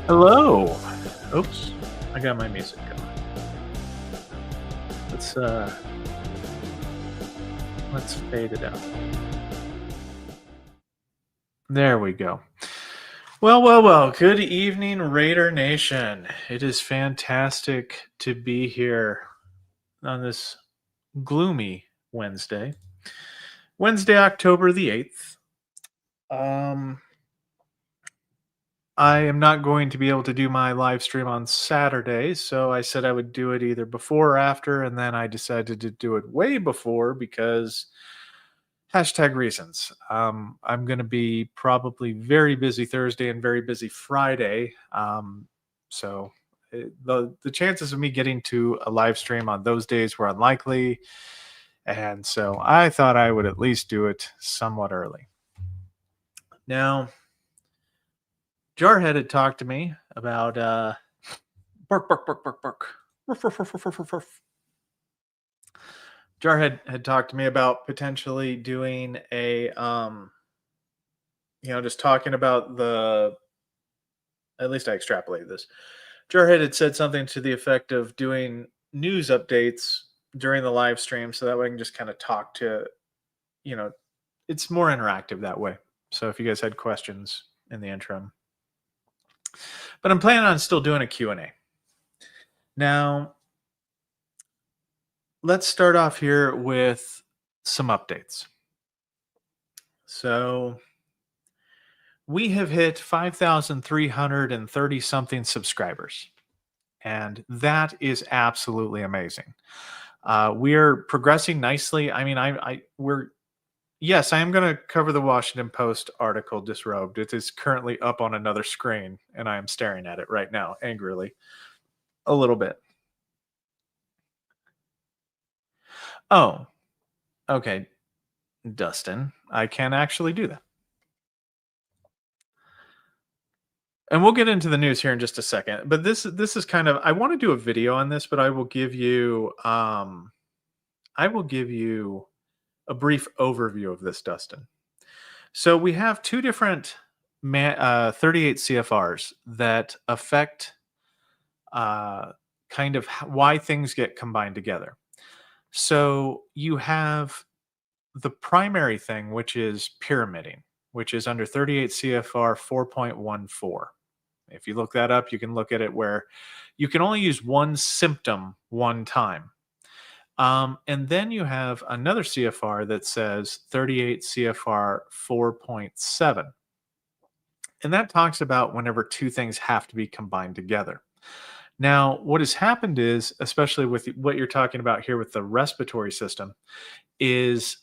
Hello. Oops, I got my music going. Let's uh let's fade it out. There we go. Well. Good evening, Raider Nation. It is fantastic to be here on this gloomy Wednesday. Wednesday, October the 8th. Um I am not going to be able to do my live stream on Saturday, so I said I would do it either before or after, and then I decided to do it way before because hashtag reasons. I'm going to be probably very busy Thursday and very busy Friday. So the chances of me getting to a live stream on those days were unlikely, and so I thought I would at least do it somewhat early. Now, Jarhead had talked to me about bark, bark, bark, bark, bark. Ruff, ruff, ruff, ruff, ruff, ruff. Jarhead had talked to me about potentially doing a just talking about the, at least I extrapolated this. Jarhead had said something to the effect of doing news updates during the live stream so that way I can just kind of talk to, you know, it's more interactive that way. So if you guys had questions in the interim. But I'm planning on still doing a Q&A. Now, let's start off here with some updates. So we have hit 5,330 something subscribers, and that is absolutely amazing. We're progressing nicely. I mean, yes, I am going to cover the Washington Post article Disrobed. It is currently up on another screen, and I am staring at it right now angrily a little bit. Oh, okay, Dustin, I can actually do that. And we'll get into the news here in just a second. But this is kind of, I want to do a video on this, but I will give you a brief overview of this, Dustin. So we have two different 38 CFRs that affect kind of why things get combined together. So you have the primary thing, which is pyramiding, which is under 38 CFR 4.14. If you look that up, you can look at it where you can only use one symptom one time. And then you have another CFR that says 38 CFR 4.7. And that talks about whenever two things have to be combined together. Now, what has happened is, especially with what you're talking about here with the respiratory system, is,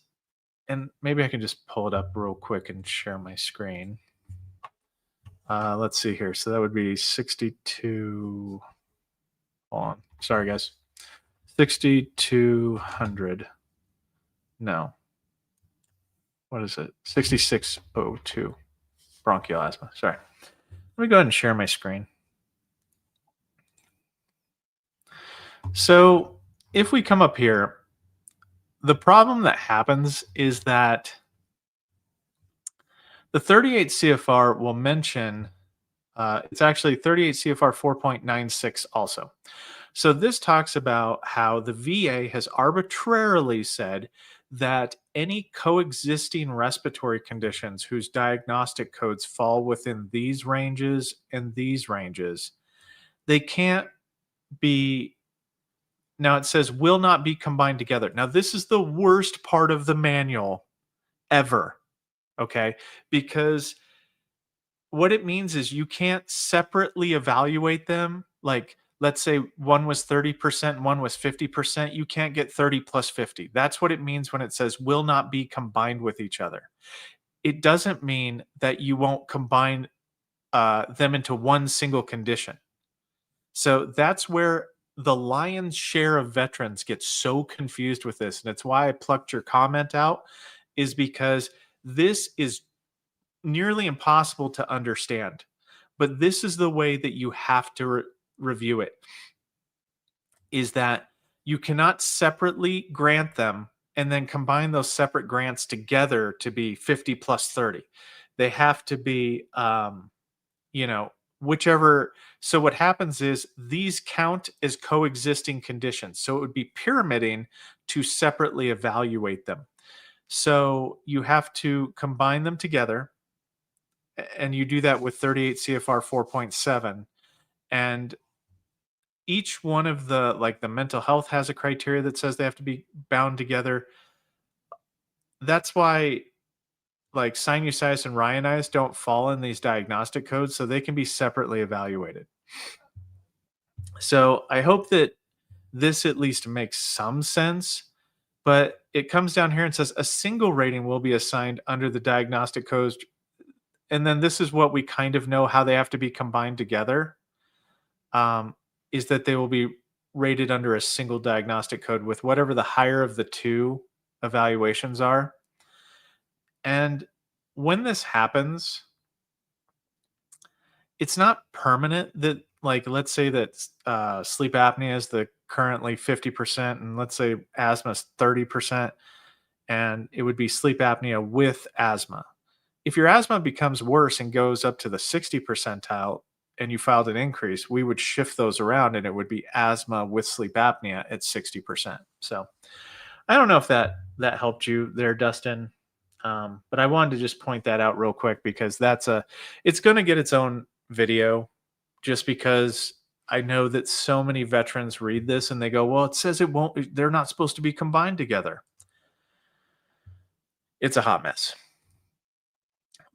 and maybe I can just pull it up real quick and share my screen. Let's see here. So that would be 62. Hold on. Sorry, guys. 6,200. No. What is it? 6602. Bronchial asthma. Sorry. Let me go ahead and share my screen. So if we come up here, the problem that happens is that the 38 CFR will mention, it's actually 38 CFR 4.96 also. So this talks about how the VA has arbitrarily said that any coexisting respiratory conditions whose diagnostic codes fall within these ranges and these ranges, they can't be, now it says will not be combined together. Now this is the worst part of the manual ever, okay? Because what it means is you can't separately evaluate them. Like, let's say one was 30% and one was 50%. You can't get 30 plus 50. That's what it means when it says will not be combined with each other. It doesn't mean that you won't combine them into one single condition. So that's where the lion's share of veterans get so confused with this. And it's why I plucked your comment out, is because this is nearly impossible to understand. But this is the way that you have to review it, is that you cannot separately grant them and then combine those separate grants together to be 50 plus 30. They have to be, whichever. So what happens is these count as coexisting conditions. So it would be pyramiding to separately evaluate them. So you have to combine them together, and you do that with 38 CFR 4.7. And each one of the, like, the mental health has a criteria that says they have to be bound together. That's why, like, sinusitis and rhinitis don't fall in these diagnostic codes, so they can be separately evaluated. So I hope that this at least makes some sense. But it comes down here and says a single rating will be assigned under the diagnostic codes. And then this is what we kind of know how they have to be combined together, um, is that they will be rated under a single diagnostic code with whatever the higher of the two evaluations are. And when this happens, it's not permanent. That, like, let's say that sleep apnea is the currently 50%, and let's say asthma is 30%, and it would be sleep apnea with asthma. If your asthma becomes worse and goes up to the 60 percentile and you filed an increase, we would shift those around and it would be asthma with sleep apnea at 60%. So I don't know if that helped you there, Dustin. But I wanted to just point that out real quick because it's going to get its own video, just because I know that so many veterans read this and they go, well, it says it won't, they're not supposed to be combined together. It's a hot mess.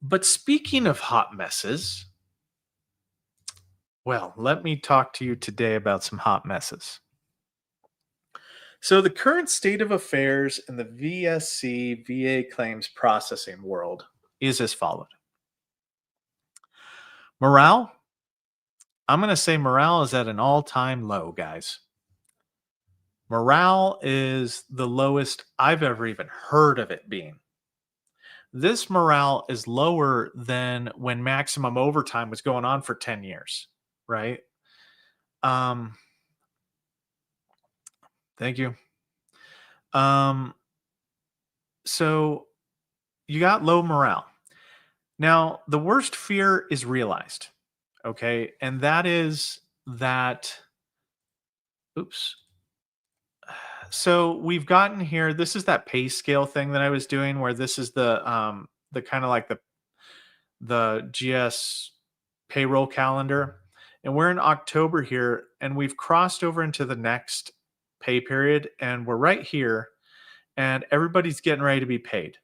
But speaking of hot messes, well, let me talk to you today about some hot messes. So, the current state of affairs in the VSC VA claims processing world is as followed. Morale, I'm going to say morale is at an all-time low, guys. Morale is the lowest I've ever even heard of it being. This morale is lower than when maximum overtime was going on for 10 years, right? Um, Thank you. Um, so you got low morale. Now, the worst fear is realized, okay? And that is that, oops. So we've gotten here. This is that pay scale thing that I was doing, where this is the kind of like the GS payroll calendar. And we're in October here, and we've crossed over into the next pay period, and we're right here, and everybody's getting ready to be paid.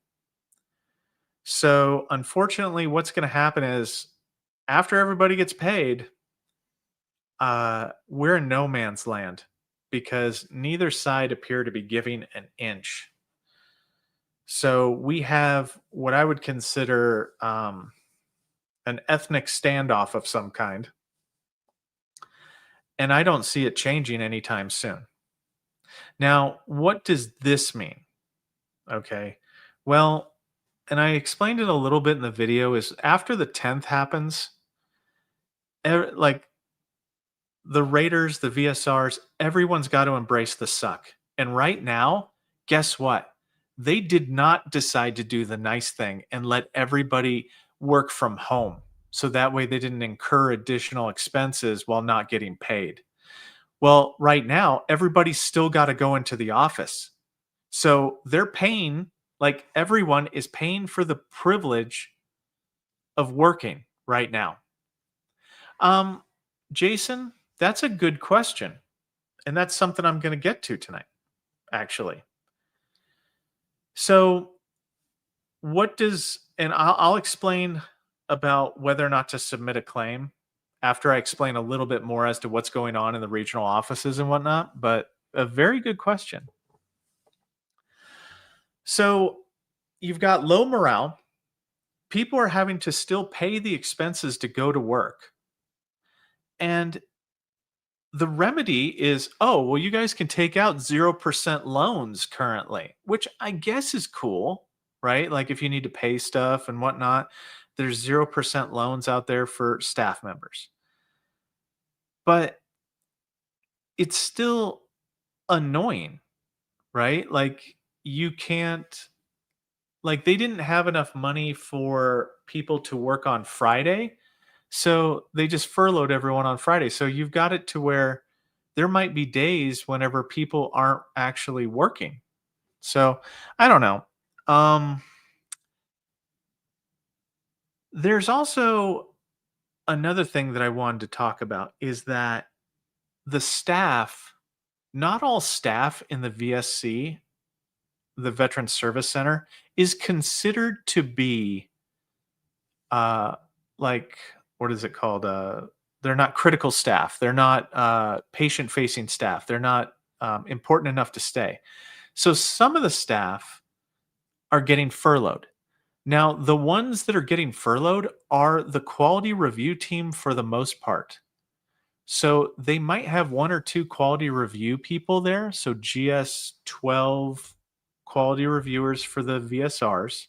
So, unfortunately, what's going to happen is after everybody gets paid, we're in no man's land because neither side appear to be giving an inch. So, we have what I would consider an ethnic standoff of some kind. And I don't see it changing anytime soon. Now, what does this mean? Okay. Well, and I explained it a little bit in the video, is after the 10th happens, like the Raiders, the VSRs, everyone's got to embrace the suck. And right now, guess what? They did not decide to do the nice thing and let everybody work from home. So that way they didn't incur additional expenses while not getting paid. Well, right now, everybody's still got to go into the office. So they're paying, like, everyone is paying for the privilege of working right now. Jason, that's a good question. And that's something I'm going to get to tonight, actually. So, and I'll explain about whether or not to submit a claim after I explain a little bit more as to what's going on in the regional offices and whatnot. But a very good question. So, you've got low morale. People are having to still pay the expenses to go to work. And the remedy is, oh, well, you guys can take out 0% loans currently, which I guess is cool, right? Like if you need to pay stuff and whatnot, there's 0% loans out there for staff members. But it's still annoying, right? Like you can't, like they didn't have enough money for people to work on Friday. So they just furloughed everyone on Friday. So you've got it to where there might be days whenever people aren't actually working. So I don't know. Um, there's also another thing that I wanted to talk about is that the staff, not all staff in the VSC, the Veteran Service Center, is considered to be uh like what is it called? They're not critical staff. They're not patient facing staff. They're not important enough to stay. So some of the staff are getting furloughed. Now, the ones that are getting furloughed are the quality review team for the most part. So they might have one or two quality review people there. So GS 12 quality reviewers for the VSRs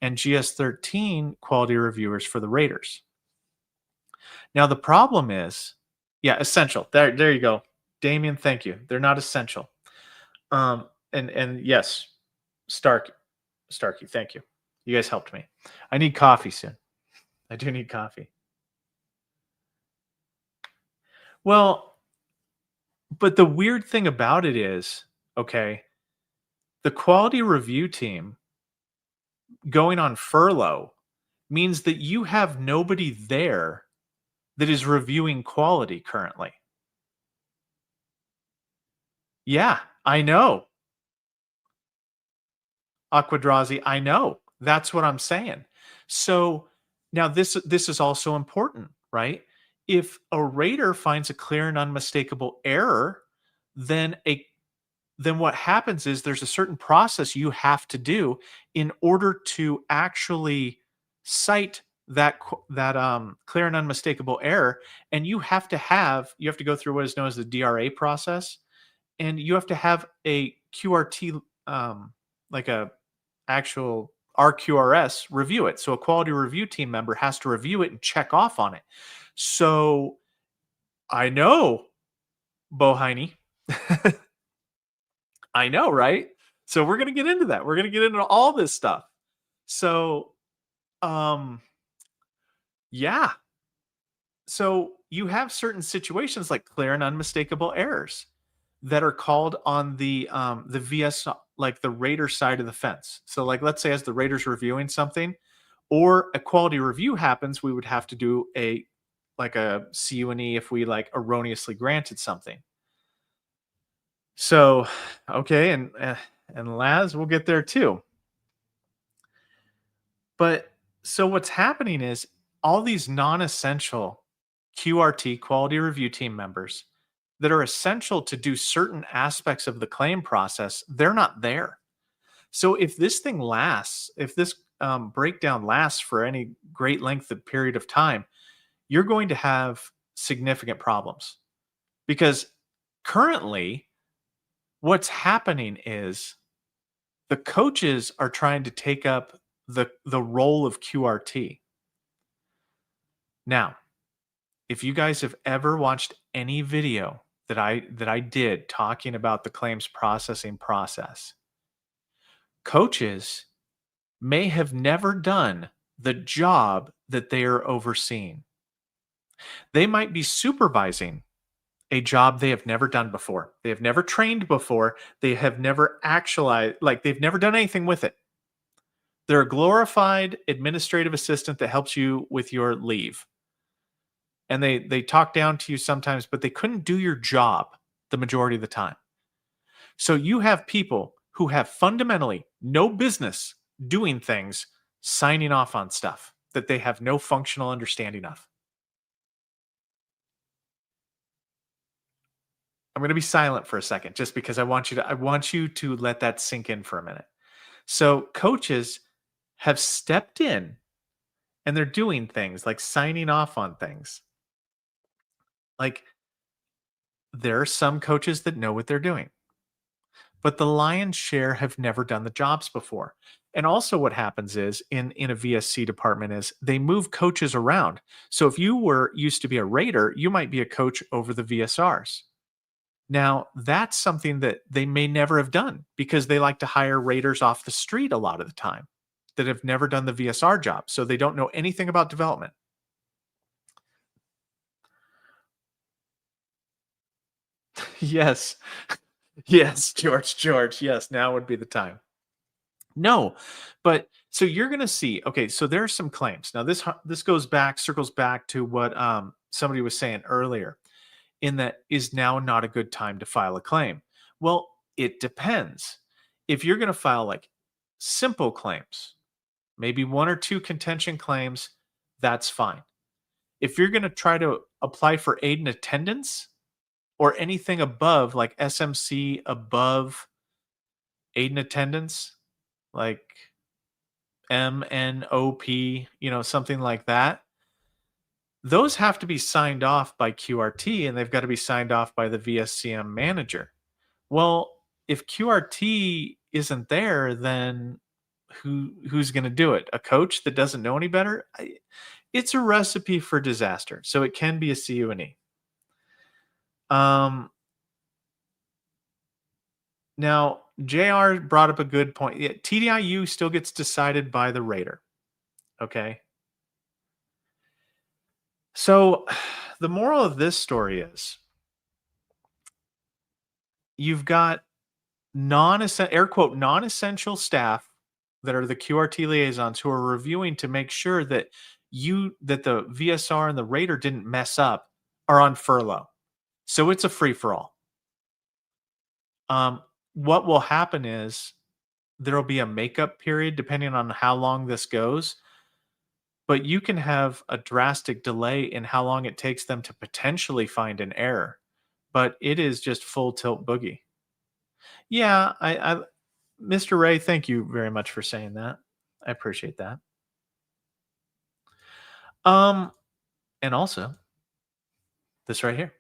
and GS 13 quality reviewers for the Raiders. Now, the problem is, yeah, essential. There you go. Damien, thank you. They're not essential. And yes, Starkey, thank you. You guys helped me. I need coffee soon. I do need coffee. Well, but the weird thing about it is, okay, the quality review team going on furlough means that you have nobody there that is reviewing quality currently. Yeah, I know. Aquadrazi, I know. That's what I'm saying. So now this is also important, right? If a raider finds a clear and unmistakable error, then a then what happens is there's a certain process you have to do in order to actually cite that clear and unmistakable error, and you have to go through what is known as the DRA process, and you have to have a QRT, like a actual RQRS review it. So a quality review team member has to review it and check off on it. So I know, Bohiny. I know, right? So we're gonna get into that. We're gonna get into all this stuff. So um yeah. So you have certain situations like clear and unmistakable errors that are called on the VS, like the Raider side of the fence. So like let's say as the Raiders reviewing something or a quality review happens, we would have to do a like a CUNE if we like erroneously granted something. So okay, and Laz, we'll get there too. But so what's happening is all these non-essential QRT quality review team members that are essential to do certain aspects of the claim process, they're not there. So if this thing lasts, if this breakdown lasts for any great length of period of time, you're going to have significant problems because currently what's happening is the coaches are trying to take up the role of QRT. Now, if you guys have ever watched any video that I did talking about the claims processing process, coaches may have never done the job that they are overseeing. They might be supervising a job they have never done before. They have never trained before. They have never actualized, like they've never done anything with it. They're a glorified administrative assistant that helps you with your leave. And they talk down to you sometimes, but they couldn't do your job the majority of the time. So you have people who have fundamentally no business doing things, signing off on stuff that they have no functional understanding of. I'm going to be silent for a second just because I want you to let that sink in for a minute. So coaches have stepped in and they're doing things like signing off on things. Like there are some coaches that know what they're doing, but the lion's share have never done the jobs before. And also what happens is in a VSC department is they move coaches around. So if you were used to be a raider, you might be a coach over the VSRs. Now, that's something that they may never have done because they like to hire raiders off the street a lot of the time that have never done the VSR job. So they don't know anything about development. Yes. Yes, George. Yes, now would be the time. No, but so you're gonna see. Okay, so there are some claims. Now this goes back, circles back to what somebody was saying earlier. In that is now not a good time to file a claim. Well, it depends. If you're gonna file like simple claims, maybe one or two contention claims, that's fine. If you're gonna try to apply for aid and attendance or anything above like SMC above aid and attendance, like MNOP, something like that. Those have to be signed off by QRT and they've got to be signed off by the VSCM manager. Well, if QRT isn't there, then who's going to do it? A coach that doesn't know any better? It's a recipe for disaster. So it can be a CUNE. Um, Now, JR brought up a good point. Yeah, TDIU still gets decided by the rater. Okay. So the moral of this story is you've got air quote non-essential staff that are the QRT liaisons who are reviewing to make sure that the VSR and the rater didn't mess up are on furlough. So it's a free for all. What will happen is there'll be a makeup period depending on how long this goes, but you can have a drastic delay in how long it takes them to potentially find an error. But it is just full tilt boogie. Yeah, Mr. Ray, thank you very much for saying that. I appreciate that. Um, and also this right here.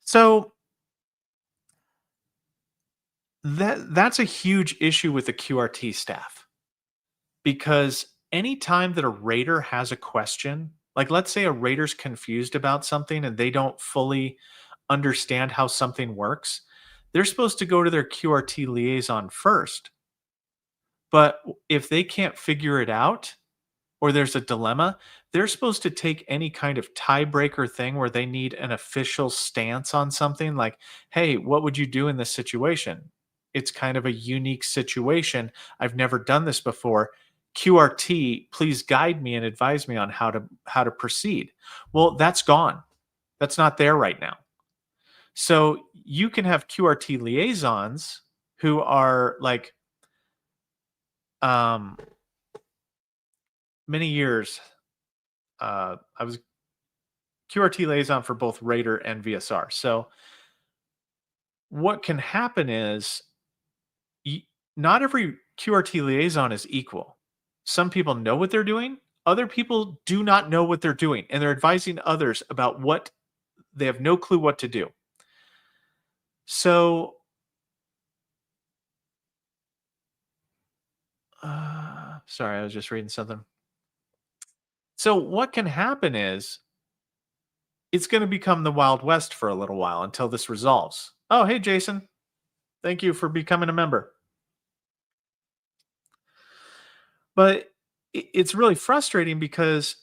So that's a huge issue with the QRT staff because anytime that a rater has a question, like let's say a rater's confused about something and they don't fully understand how something works, they're supposed to go to their QRT liaison first. But if they can't figure it out, or there's a dilemma, they're supposed to take any kind of tiebreaker thing where they need an official stance on something like, hey, what would you do in this situation? It's kind of a unique situation. I've never done this before. QRT, please guide me and advise me on how to proceed. Well, that's gone. That's not there right now. So you can have QRT liaisons who are like um many years I was QRT liaison for both Raider and VSR. So what can happen is y- not every QRT liaison is equal. Some people know what they're doing. Other people do not know what they're doing, and they're advising others about what they have no clue what to do. So, sorry, I was just reading something. So, what can happen is it's going to become the Wild West for a little while until this resolves. Oh, hey, Jason. Thank you for becoming a member. But it's really frustrating because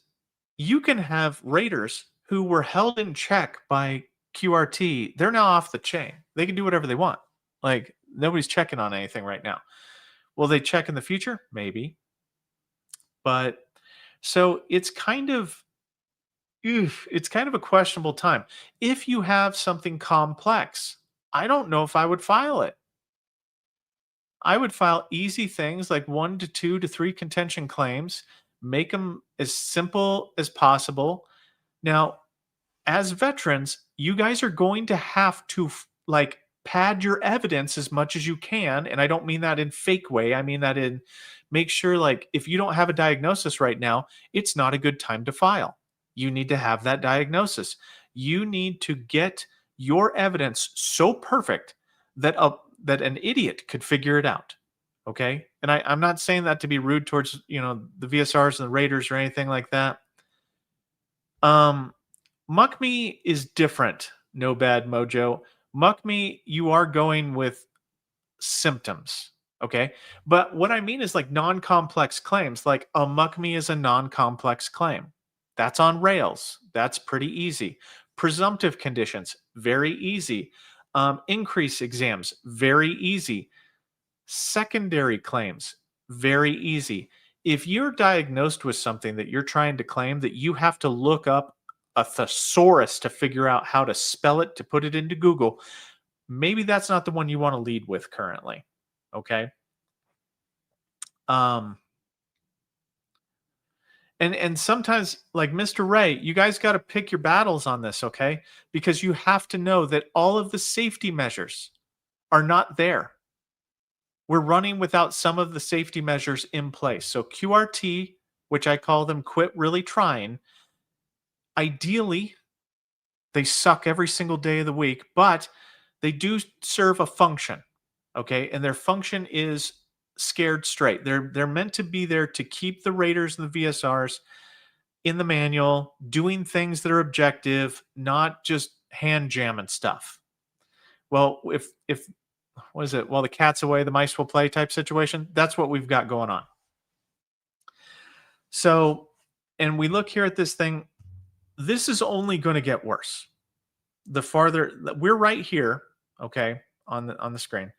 you can have raiders who were held in check by QRT. They're now off the chain. They can do whatever they want. Like nobody's checking on anything right now. Will they check in the future? Maybe. But so it's kind of a questionable time. If you have something complex, I don't know if I would file it. I would file easy things like 1 to 2 to 3 contention claims, make them as simple as possible. Now, as veterans, you guys are going to have to like pad your evidence as much as you can, and I don't mean that in fake way. I mean that in make sure like if you don't have a diagnosis right now, it's not a good time to file. You need to have that diagnosis. You need to get your evidence so perfect that that an idiot could figure it out. Okay? And I'm not saying that to be rude towards, the VSRs and the Raiders or anything like that. Muck Me is different. No bad mojo. Muck Me, you are going with symptoms. Okay. But what I mean is like non complex claims, like a Muck Me is a non complex claim. That's on rails. That's pretty easy. Presumptive conditions, very easy. Increase exams, very easy. Secondary claims, very easy. If you're diagnosed with something that you're trying to claim that you have to look up a thesaurus to figure out how to spell it, to put it into Google, maybe that's not the one you want to lead with currently. Okay. Um, and sometimes, like Mr. Ray, you guys got to pick your battles on this, okay? Because you have to know that all of the safety measures are not there. We're running without some of the safety measures in place. So QRT, which I call them quit really trying, ideally they suck every single day of the week, but they do serve a function. Okay? And their function is scared straight. They're meant to be there to keep the raters and the VSRs in the manual, doing things that are objective, not just hand jamming stuff. Well, if what is it? While the cat's away, the mice will play type situation. That's what we've got going on. So, and we look here at this thing, this is only going to get worse. The farther we're right here, okay, on the screen.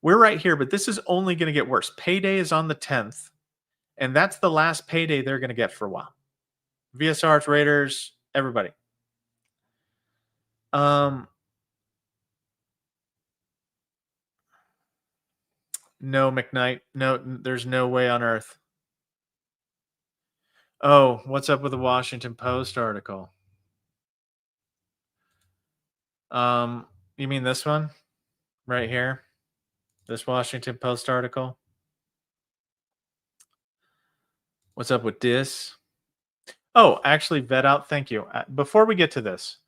We're right here, but this is only going to get worse. Payday is on the 10th, and that's the last payday they're going to get for a while. VSRs, Raiders, everybody. No, McKnight. No, there's no way on earth. Oh, what's up with the Washington Post article? You mean this one right here? This Washington Post article? What's up with this? Oh, actually, vet out. Thank you. Before we get to this,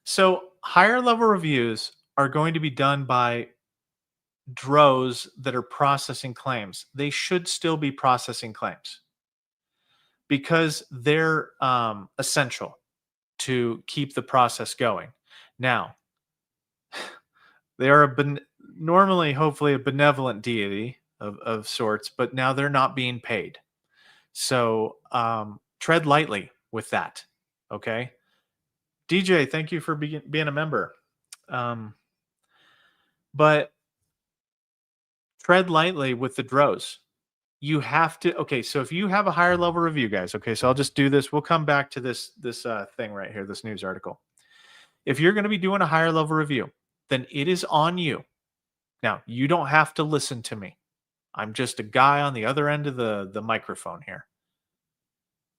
so higher level reviews are going to be done by DROs that are processing claims. They should still be processing claims because they're essential to keep the process going. Now, they are normally, hopefully, a benevolent deity of sorts, but now they're not being paid. So tread lightly with that. Okay. DJ, thank you for being a member. But tread lightly with the DROs. You have to, okay, so if you have a higher level review, guys, okay, so I'll just do this. We'll come back to this thing right here, this news article. If you're going to be doing a higher level review, then it is on you. Now, you don't have to listen to me. I'm just a guy on the other end of the microphone here.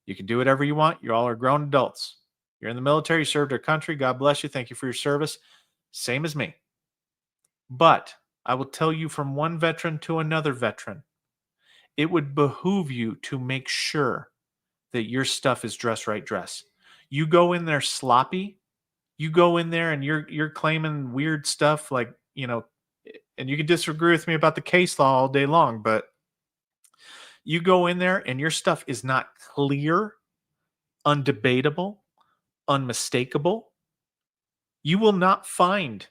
You can do whatever you want. You all are grown adults. You're in the military, you served our country. God bless you. Thank you for your service. Same as me. But I will tell you from one veteran to another veteran, it would behoove you to make sure that your stuff is dress right dress. You go in there sloppy, you go in there and you're claiming weird stuff like, and you can disagree with me about the case law all day long, but you go in there and your stuff is not clear, undebatable, unmistakable, you will not find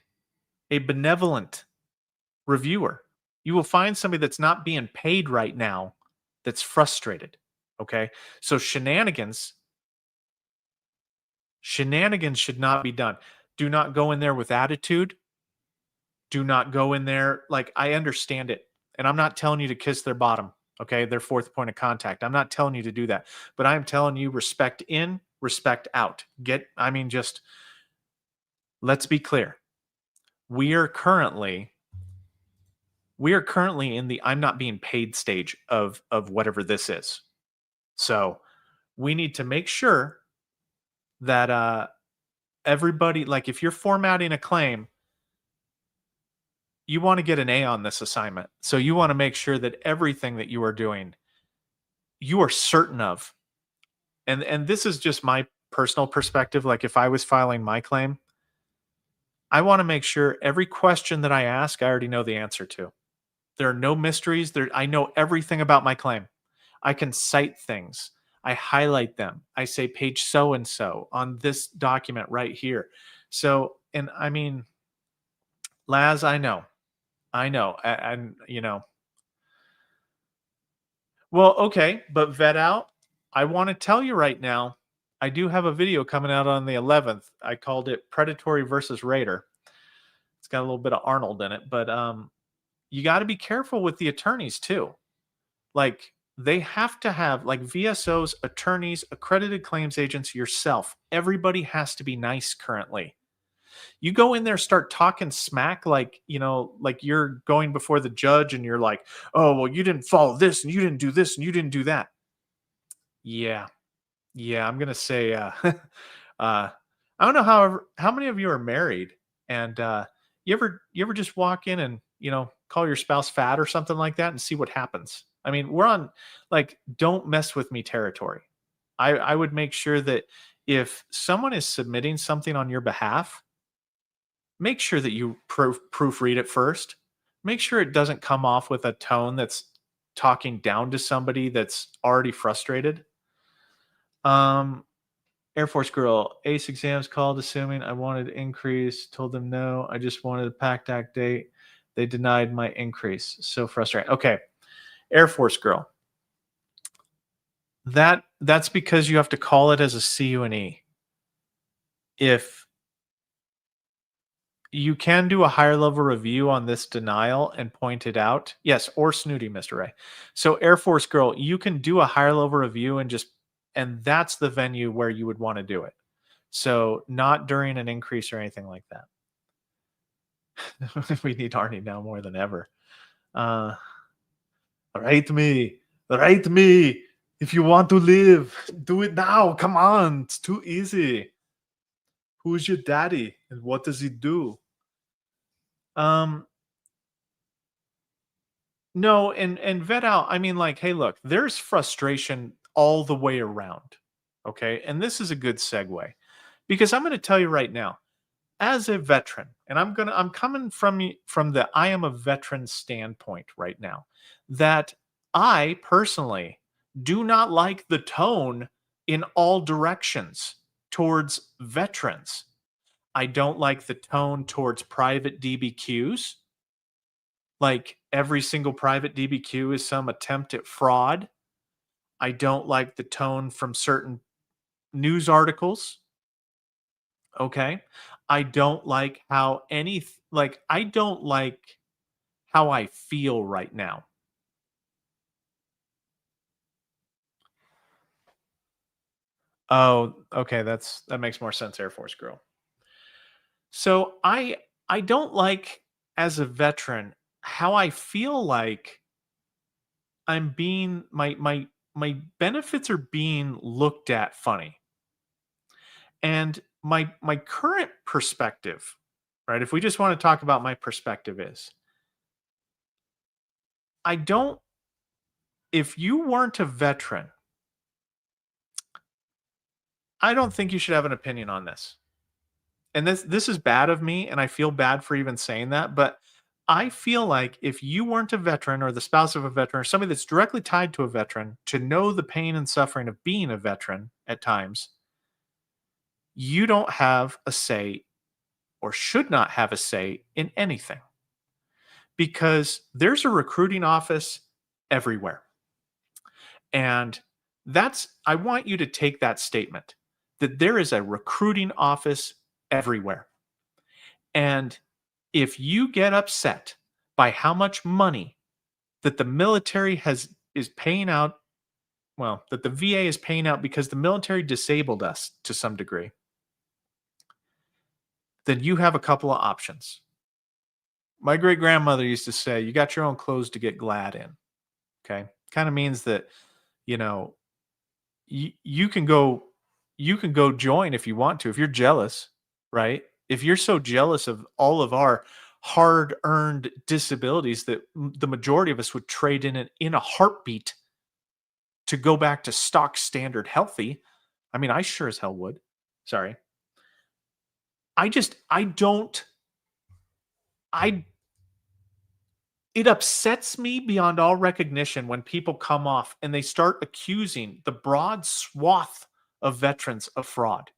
a benevolent reviewer. You will find somebody that's not being paid right now that's frustrated. Okay. So shenanigans should not be done. Do not go in there with attitude. Do not go in there. Like, I understand it. And I'm not telling you to kiss their bottom. Okay. Their fourth point of contact. I'm not telling you to do that, but I'm telling you respect in, respect out. Just let's be clear. We are currently in the I'm not being paid stage of whatever this is. So we need to make sure that everybody, like if you're formatting a claim, you want to get an A on this assignment. So you want to make sure that everything that you are doing, you are certain of. And this is just my personal perspective. Like if I was filing my claim, I want to make sure every question that I ask, I already know the answer to. There are no mysteries. I know everything about my claim. I can cite things. I highlight them. I say page so-and-so on this document right here. So, and I mean, Laz, I know. And, well, okay, but vet out. I want to tell you right now, I do have a video coming out on the 11th. I called it Predatory versus Raider. It's got a little bit of Arnold in it, but you got to be careful with the attorneys too. Like they have to have like VSOs, attorneys, accredited claims agents, yourself. Everybody has to be nice currently. You go in there, start talking smack, like, like you're going before the judge and you're like, oh, well, you didn't follow this and you didn't do this and you didn't do that. Yeah. Yeah. I'm going to say, I don't know how many of you are married and, you ever just walk in and, call your spouse fat or something like that and see what happens. I mean, we're on like, don't mess with me territory. I would make sure that if someone is submitting something on your behalf, make sure that you proofread it first. Make sure it doesn't come off with a tone that's talking down to somebody that's already frustrated. Um, Air Force girl, ACE exams called assuming I wanted increase. Told them no. I just wanted a PACT Act date. They denied my increase. So frustrating. Okay, Air Force girl. That's because you have to call it as a CUNE. If you can do a higher level review on this denial and point it out. Yes, or snooty, Mr. Ray. So Air Force girl, you can do a higher level review and that's the venue where you would want to do it. So not during an increase or anything like that. We need Arnie now more than ever. Write me. Write me. If you want to live, do it now. Come on. It's too easy. Who's your daddy and what does he do? Um, No, and vet out, I mean, like, hey, look, there's frustration all the way around. Okay. And this is a good segue because I'm going to tell you right now, as a veteran, and I'm coming from the I am a veteran standpoint right now, that I personally do not like the tone in all directions towards veterans. I don't like the tone towards private DBQs. Like every single private DBQ is some attempt at fraud. I don't like the tone from certain news articles. Okay. I don't like how I don't like how I feel right now. Oh, okay. That makes more sense, Air Force girl. So I don't like as a veteran how I feel like I'm being my benefits are being looked at funny. And my current perspective, right? If we just want to talk about my perspective is I don't if you weren't a veteran, I don't think you should have an opinion on this. And this is bad of me and I feel bad for even saying that, but I feel like if you weren't a veteran or the spouse of a veteran or somebody that's directly tied to a veteran to know the pain and suffering of being a veteran at times, you don't have a say or should not have a say in anything because there's a recruiting office everywhere. And I want you to take that statement that there is a recruiting office everywhere. And if you get upset by how much money that the military is paying out, well, that the VA is paying out because the military disabled us to some degree, then you have a couple of options. My great grandmother used to say, you got your own clothes to get glad in. Okay. Kind of means that, you know, you can go join if you want to, if you're jealous, right? If you're so jealous of all of our hard-earned disabilities that the majority of us would trade in a heartbeat to go back to stock standard healthy. I mean, I sure as hell would. Sorry. I don't I it upsets me beyond all recognition when people come off and they start accusing the broad swath of veterans of fraud.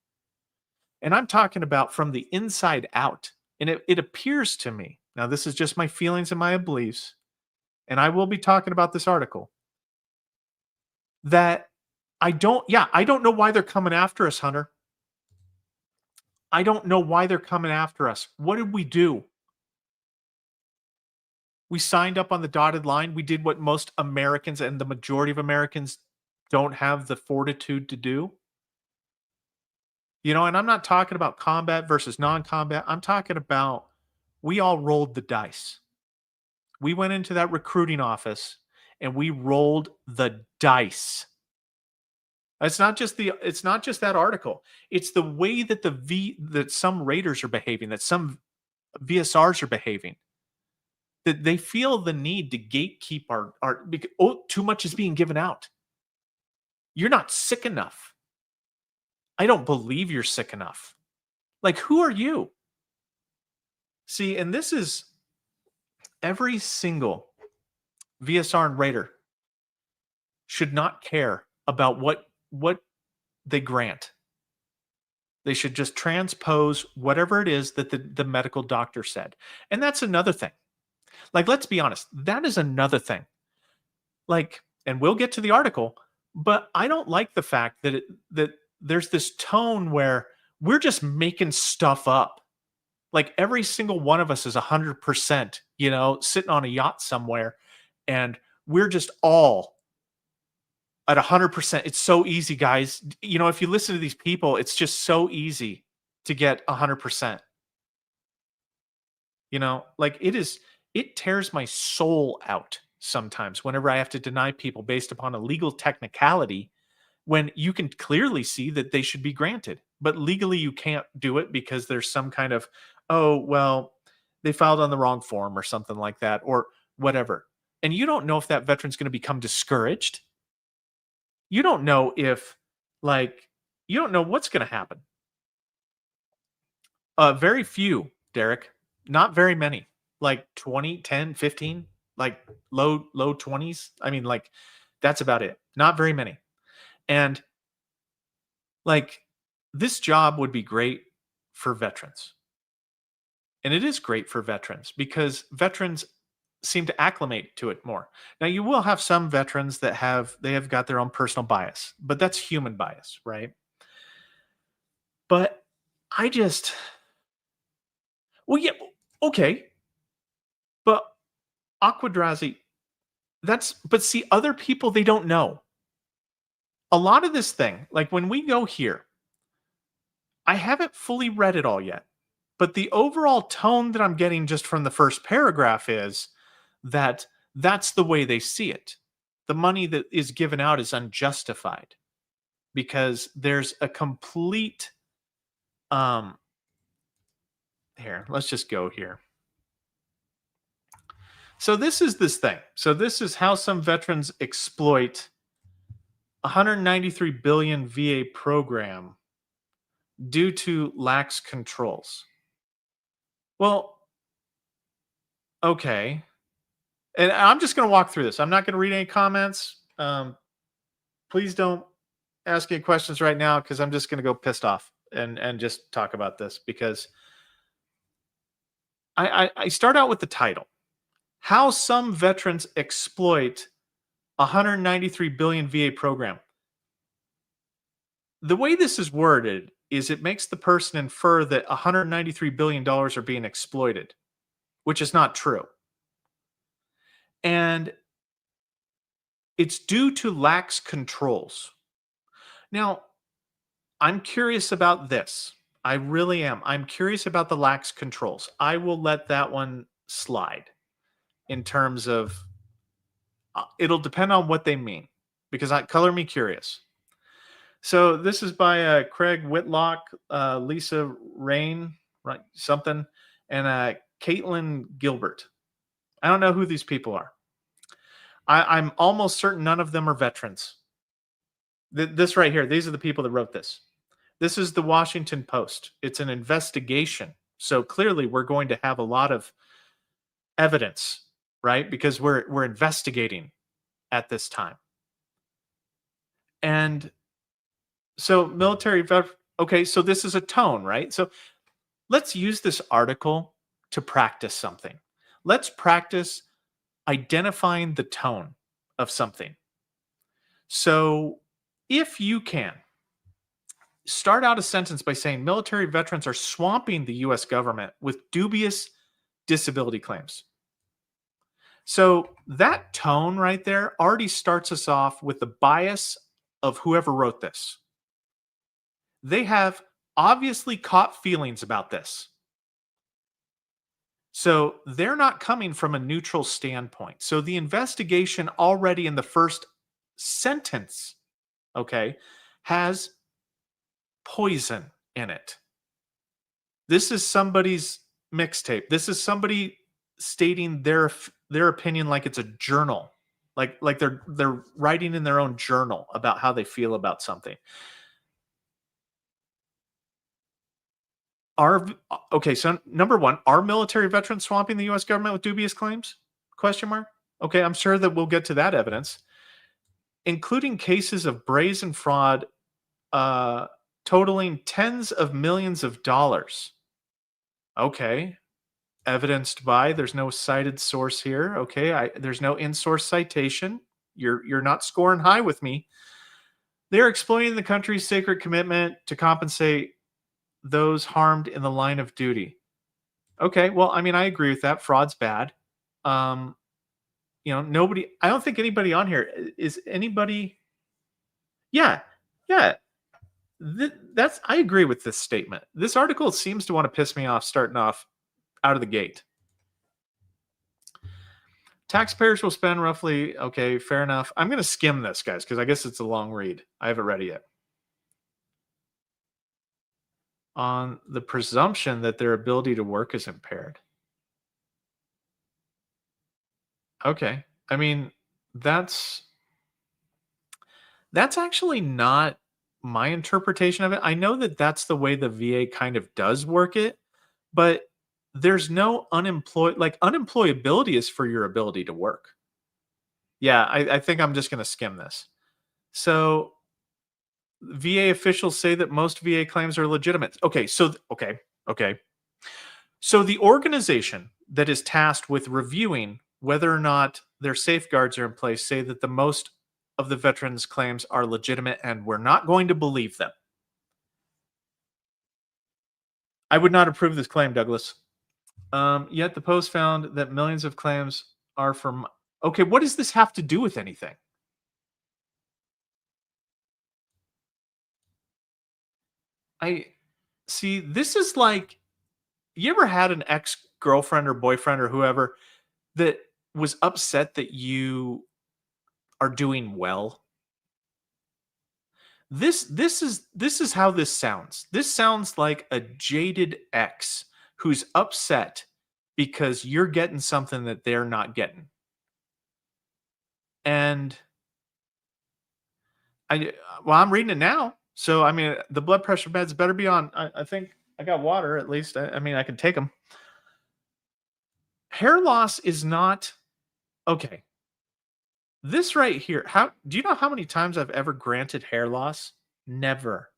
And I'm talking about from the inside out. And it appears to me, now this is just my feelings and my beliefs, and I will be talking about this article, that I don't know why they're coming after us, Hunter. I don't know why they're coming after us. What did we do? We signed up on the dotted line. We did what most Americans and the majority of Americans don't have the fortitude to do. And I'm not talking about combat versus non-combat. I'm talking about we all rolled the dice. We went into that recruiting office and we rolled the dice. It's not just that article. It's the way that that some raiders are behaving, that some VSRs are behaving. That they feel the need to gatekeep our because, too much is being given out. You're not sick enough. I don't believe you're sick enough. Like, who are you? See, and this is every single VSR and Raider should not care about what they grant. They should just transpose whatever it is that the medical doctor said. And that's another thing. Like, let's be honest, that is another thing. Like, and we'll get to the article, but I don't like the fact that there's this tone where we're just making stuff up. Like every single one of us is 100%, sitting on a yacht somewhere, and we're just all at 100%. It's so easy, guys. If you listen to these people, it's just so easy to get 100%. Like it tears my soul out sometimes whenever I have to deny people based upon a legal technicality when you can clearly see that they should be granted. But legally, you can't do it because there's some kind of, oh, well, they filed on the wrong form or something like that or whatever. And you don't know if that veteran's going to become discouraged. You don't know you don't know what's going to happen. Very few, Derek. Not very many. Like 20, 10, 15, like low 20s. I mean, like that's about it. Not very many. And like this job would be great for veterans. And it is great for veterans because veterans seem to acclimate to it more. Now you will have some veterans that have got their own personal bias, but that's human bias, right? But I just well, yeah, okay. But Aquadrazi, but see, other people they don't know. A lot of this thing, like when we go here, I haven't fully read it all yet. But the overall tone that I'm getting just from the first paragraph is that that's the way they see it. The money that is given out is unjustified because there's a complete here, let's just go here. So this is this thing. So this is how some veterans exploit 193 billion VA program due to lax controls. Well, okay. And I'm just going to walk through this. I'm not going to read any comments. Please don't ask any questions right now because I'm just going to go pissed off and just talk about this because I start out with the title. How some veterans exploit 193 billion VA program. The way this is worded is it makes the person infer that $193 billion are being exploited, which is not true. And it's due to lax controls. Now, I'm curious about this. I really am. I'm curious about the lax controls. I will let that one slide in terms of it'll depend on what they mean because color me curious. So this is by Craig Whitlock, Lisa Rain, right? Something, and Caitlin Gilbert. I don't know who these people are. I'm almost certain none of them are veterans. This right here, these are the people that wrote this. This is the Washington Post. It's an investigation. So clearly we're going to have a lot of evidence, right? Because we're investigating at this time. And so military okay, so this is a tone, right? So let's use this article to practice something. Let's practice identifying the tone of something. So if you can, start out a sentence by saying military veterans are swamping the US government with dubious disability claims. So that tone right there already starts us off with the bias of whoever wrote this. They have obviously caught feelings about this. So they're not coming from a neutral standpoint. So the investigation already in the first sentence, okay, has poison in it. This is somebody's mixtape. This is somebody stating their opinion like it's a journal. Like they're writing in their own journal about how they feel about something. Okay, so number 1, are military veterans swamping the US government with dubious claims? Question mark. Okay, I'm sure that we'll get to that evidence, including cases of brazen fraud uh totaling tens of millions of dollars. Okay, evidenced by, there's no cited source here. Okay, there's no in-source citation. You're not scoring high with me. They're exploiting the country's sacred commitment to compensate those harmed in the line of duty. Okay, well, I mean, I agree with that. Fraud's bad. Um, nobody. I don't think anybody on here is anybody. Yeah, yeah. That's. I agree with this statement. This article seems to want to piss me off starting off out of the gate. Taxpayers will spend roughly. Okay, fair enough. I'm going to skim this, guys, because I guess it's a long read. I haven't read it yet. On the presumption that their ability to work is impaired. Okay, I mean that's That's actually not my interpretation of it. I know that that's the way the VA kind of does work it, but there's no unemployability is for your ability to work. Yeah, I think I'm just going to skim this. So VA officials say that most VA claims are legitimate. Okay. So the organization that is tasked with reviewing whether or not their safeguards are in place say that the most of the veterans' claims are legitimate and we're not going to believe them. I would not approve this claim, Douglas. Yet the Post found that millions of claims are from. Okay, what does this have to do with anything? I see. This is like, you ever had an ex girlfriend or boyfriend or whoever that was upset that you are doing well? This is how this sounds. This sounds like a jaded ex who's upset because you're getting something that they're not getting. And I'm reading it now. So I mean, the blood pressure meds better be on. I think I got water at least. I mean, I can take them. Hair loss is not okay. This right here. How do you know how many times I've ever granted hair loss? Never.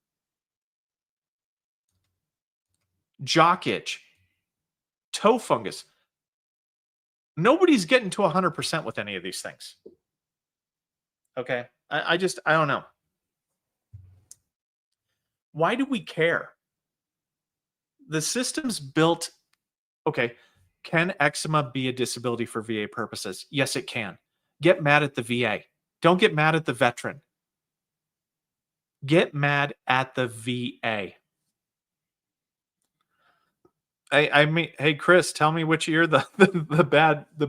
Jock itch, toe fungus. Nobody's getting to 100% with any of these things. Okay. I don't know. Why do we care? The system's built. Okay. Can eczema be a disability for VA purposes? Yes, it can. Get mad at the VA. Don't get mad at the veteran. Get mad at the VA. I mean, hey Chris, tell me which year the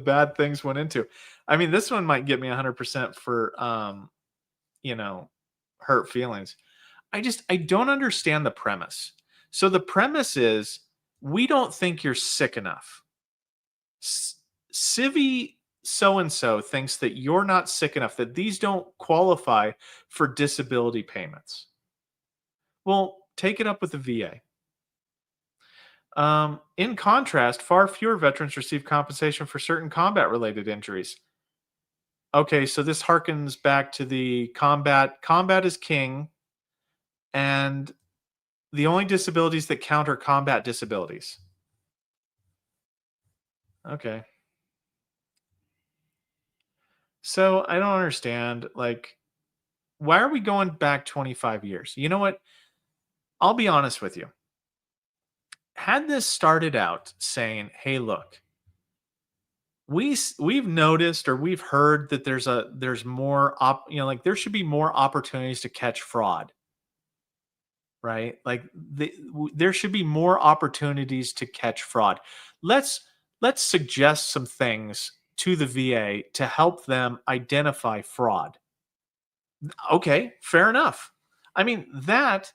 bad things went into. I mean, this one might get me 100% for you know, hurt feelings. I don't understand the premise. So the premise is we don't think you're sick enough. Civi so and so thinks that you're not sick enough, that these don't qualify for disability payments. Well, take it up with the VA. In contrast, far fewer veterans receive compensation for certain combat related injuries. Okay, so this harkens back to the combat. Combat is king, and the only disabilities that count are combat disabilities. Okay. So I don't understand. Like, why are we going back 25 years? You know what? I'll be honest with you. Had this started out saying, hey, look, We've noticed or we've heard that there's more like there should be more opportunities to catch fraud, right? Like there should be more opportunities to catch fraud. Let's let's suggest some things to the VA to help them identify fraud. Okay, fair enough. I mean, that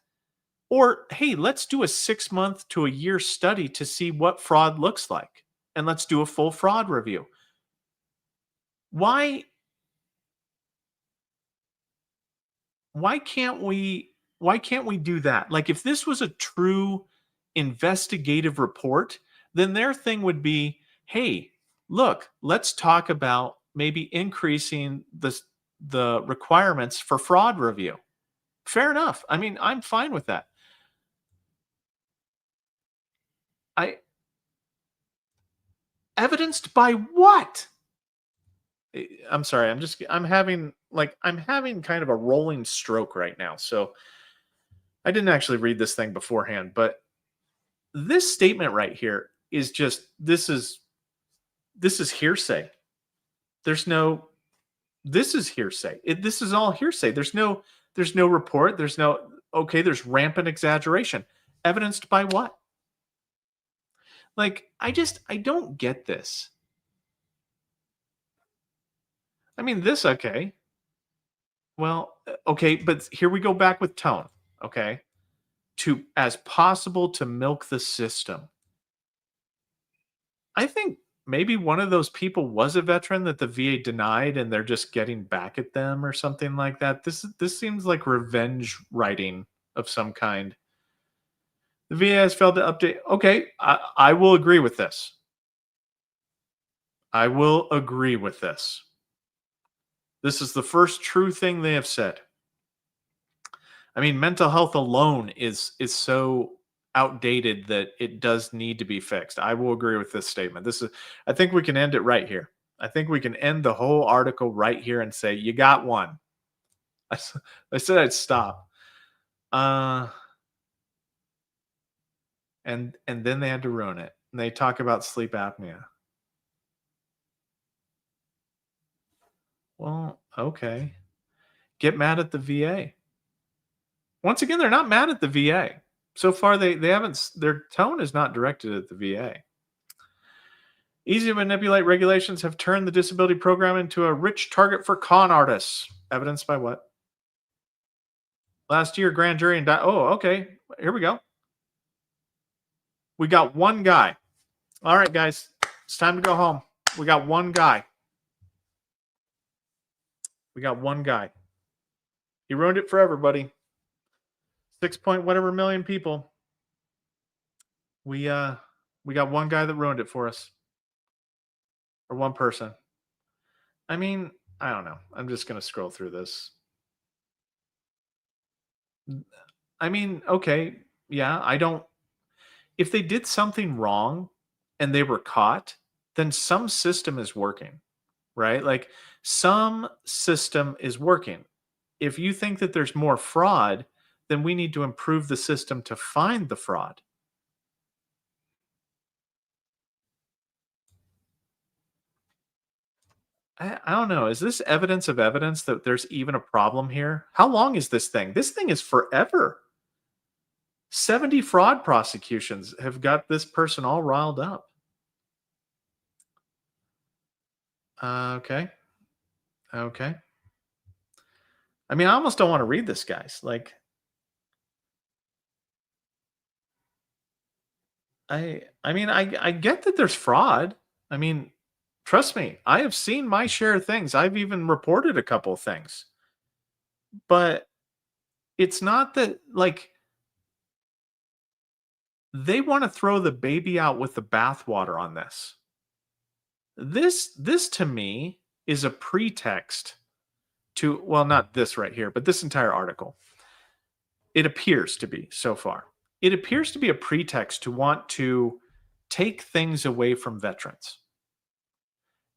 or hey, let's do a 6 month to a year study to see what fraud looks like. And let's do a full fraud review. Why why can't we why can't we do that? Like if this was a true investigative report, then their thing would be, "Hey, look, let's talk about maybe increasing the requirements for fraud review." Fair enough. I mean, I'm fine with that. I evidenced by what? I'm sorry. I'm having kind of a rolling stroke right now. So I didn't actually read this thing beforehand, but this statement right here is just this is hearsay. There's no this is hearsay. This is all hearsay. There's no report. There's no okay, there's rampant exaggeration. Evidenced by what? Like I don't get this. I mean, this okay. Well, okay, but here we go back with tone, okay? To as possible to milk the system. I think maybe one of those people was a veteran that the VA denied and they're just getting back at them or something like that. This seems like revenge writing of some kind. The VA has failed to update. Okay, I will agree with this. I will agree with this. This is the first true thing they have said. I mean, mental health alone is so outdated that it does need to be fixed. I will agree with this statement. This is I think we can end it right here. I think we can end the whole article right here and say you got one. I said I'd stop. Uh and then they had to ruin it. And they talk about sleep apnea. Well, okay. Get mad at the VA. Once again, they're not mad at the VA. So far they haven't their tone is not directed at the VA. Easy to manipulate regulations have turned the disability program into a rich target for con artists. Evidenced by what? Last year, grand jury and oh, okay. Here we go. We got one guy. All right, guys, it's time to go home. We got one guy. We got one guy. He ruined it for everybody. 6 point whatever million people. We got one guy that ruined it for us, or one person. I mean, I don't know. I'm just gonna scroll through this. I mean, okay, yeah, I don't if they did something wrong and they were caught, then some system is working, right? Like some system is working. If you think that there's more fraud, then we need to improve the system to find the fraud. I don't know. Is this evidence of evidence that there's even a problem here? How long is this thing? This thing is forever. 70 fraud prosecutions have got this person all riled up. Okay. Okay. I mean, I almost don't want to read this, guys. Like, I mean, I get that there's fraud. I mean, trust me, I have seen my share of things. I've even reported a couple of things. But it's not that like they want to throw the baby out with the bathwater on this. This to me is a pretext to well, not this right here, but this entire article. It appears to be so far. It appears to be a pretext to want to take things away from veterans.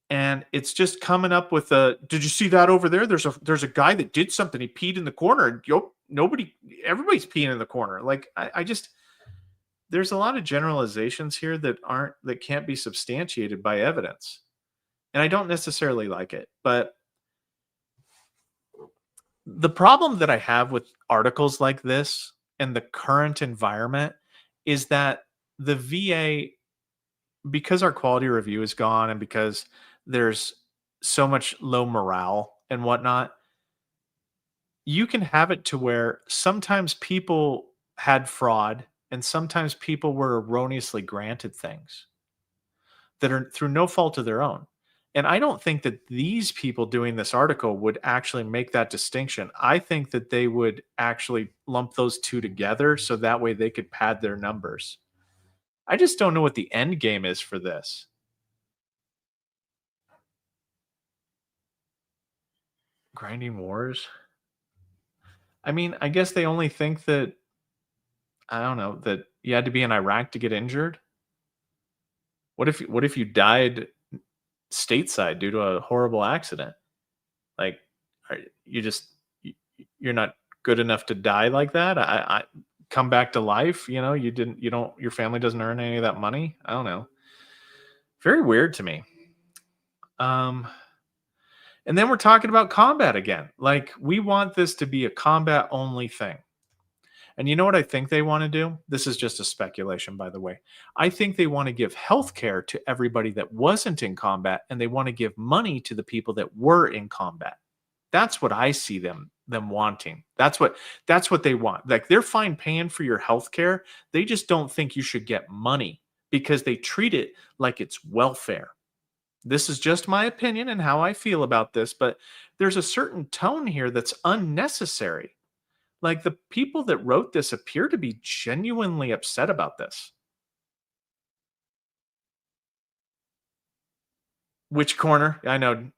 And it's just coming up with a did you see that over there? There's a guy that did something. He peed in the corner. And nobody everybody's peeing in the corner. Like I just there's a lot of generalizations here that can't be substantiated by evidence. and I don't necessarily like it. But the problem that I have with articles like this and the current environment is that the VA, because our quality review is gone and because there's so much low morale and whatnot, you can have it to where sometimes people had fraud and sometimes people were erroneously granted things that are through no fault of their own. And I don't think that these people doing this article would actually make that distinction. I think that they would actually lump those two together so that way they could pad their numbers. I just don't know what the end game is for this. Grinding wars? I mean, I guess they only think that, I don't know, that you had to be in Iraq to get injured. What if you died stateside due to a horrible accident? Like, are you just you're not good enough to die like that? I come back to life. You don't your family doesn't earn any of that money. I don't know. Very weird to me. Um, and then we're talking about combat again. Like we want this to be a combat only thing. And you know what I think they want to do? This is just a speculation, by the way. I think they want to give health care to everybody that wasn't in combat, and they want to give money to the people that were in combat. That's what I see them wanting. That's what they want. Like they're fine paying for your health care. They just don't think you should get money because they treat it like it's welfare. This is just my opinion and how I feel about this, but there's a certain tone here that's unnecessary. Like the people that wrote this appear to be genuinely upset about this. Which corner? I know.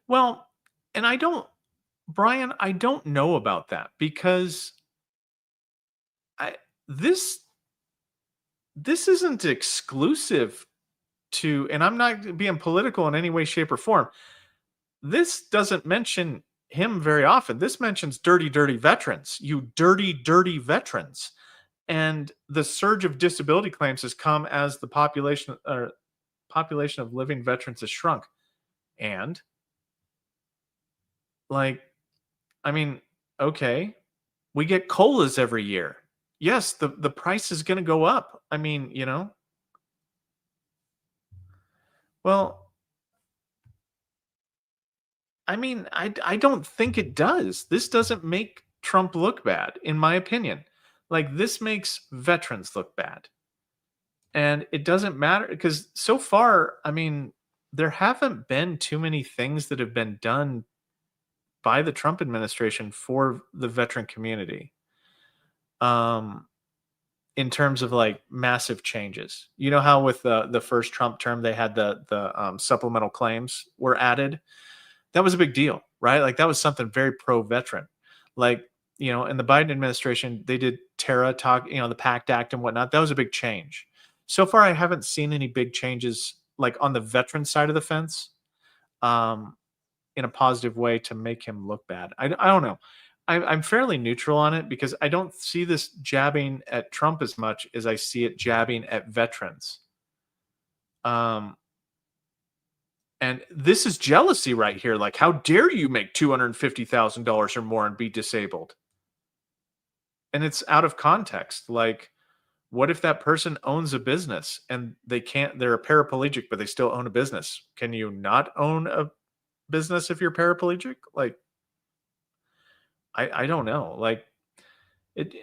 Well, and I don't, Brian, I don't know about that because I this this isn't exclusive to, and I'm not being political in any way, shape, or form. This doesn't mention him very often. This mentions dirty, dirty veterans. You dirty, dirty veterans. And the surge of disability claims has come as the population of living veterans has shrunk. And like, I mean, okay, we get colas every year. Yes, the price is going to go up. I mean, well, I mean, I don't think it does. This doesn't make Trump look bad, in my opinion. Like this makes veterans look bad. And it doesn't matter because so far, I mean, there haven't been too many things that have been done by the Trump administration for the veteran community. Um, in terms of like massive changes. You know how with the first Trump term they had the supplemental claims were added. That was a big deal, right? Like that was something very pro veteran. Like in the Biden administration, they did Terra talk, the PACT Act and whatnot. That was a big change. So far, I haven't seen any big changes like on the veteran side of the fence. Um, in a positive way to make him look bad. I don't know. I'm fairly neutral on it because I don't see this jabbing at Trump as much as I see it jabbing at veterans. Um, and this is jealousy right here. Like, how dare you make $250,000 or more and be disabled? And it's out of context. Like, what if that person owns a business and they're a paraplegic, but they still own a business? Can you not own a business if you're paraplegic? Like, I don't know. Like it,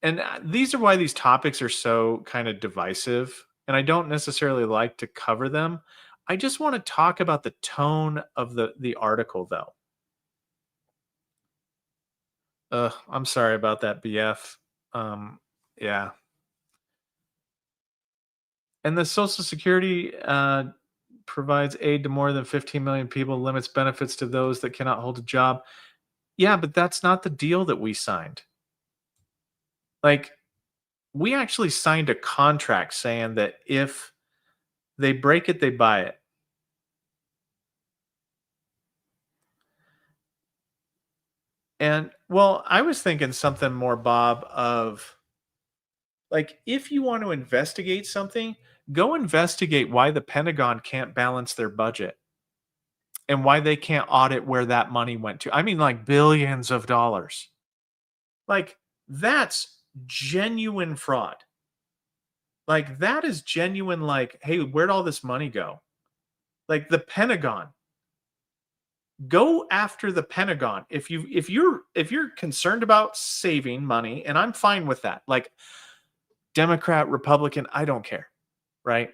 and these are why these topics are so kind of divisive. And I don't necessarily like to cover them. I just want to talk about the tone of the article, though. I'm sorry about that, BF. Yeah, and the Social Security provides aid to more than 15 million people, limits benefits to those that cannot hold a job. Yeah, but that's not the deal that we signed. Like, we actually signed a contract saying that if they break it, they buy it. And well, I was thinking something more, Bob, of like if you want to investigate something, Go investigate why the Pentagon can't balance their budget and why they can't audit where that money went to. I mean, like billions of dollars. Like, that's genuine fraud. Like, that is genuine, like, hey, where'd all this money go? Like the Pentagon. Go after the Pentagon. If you're concerned about saving money, and I'm fine with that. Like Democrat, Republican, I don't care. Right?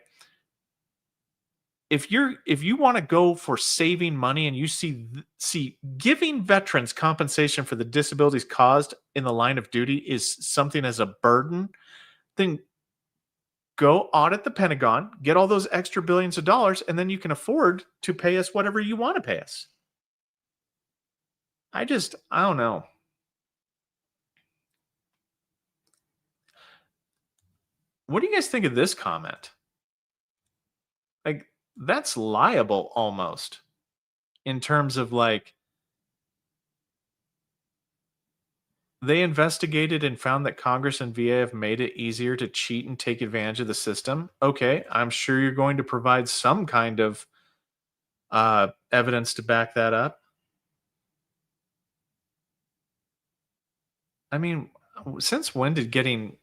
If you want to go for saving money and you see giving veterans compensation for the disabilities caused in the line of duty is something as a burden, then go audit the Pentagon, get all those extra billions of dollars, and then you can afford to pay us whatever you want to pay us. I don't know. What do you guys think of this comment? Like, that's liable almost in terms of like they investigated and found that Congress and VA have made it easier to cheat and take advantage of the system. Okay, I'm sure you're going to provide some kind of evidence to back that up. I mean, since when did getting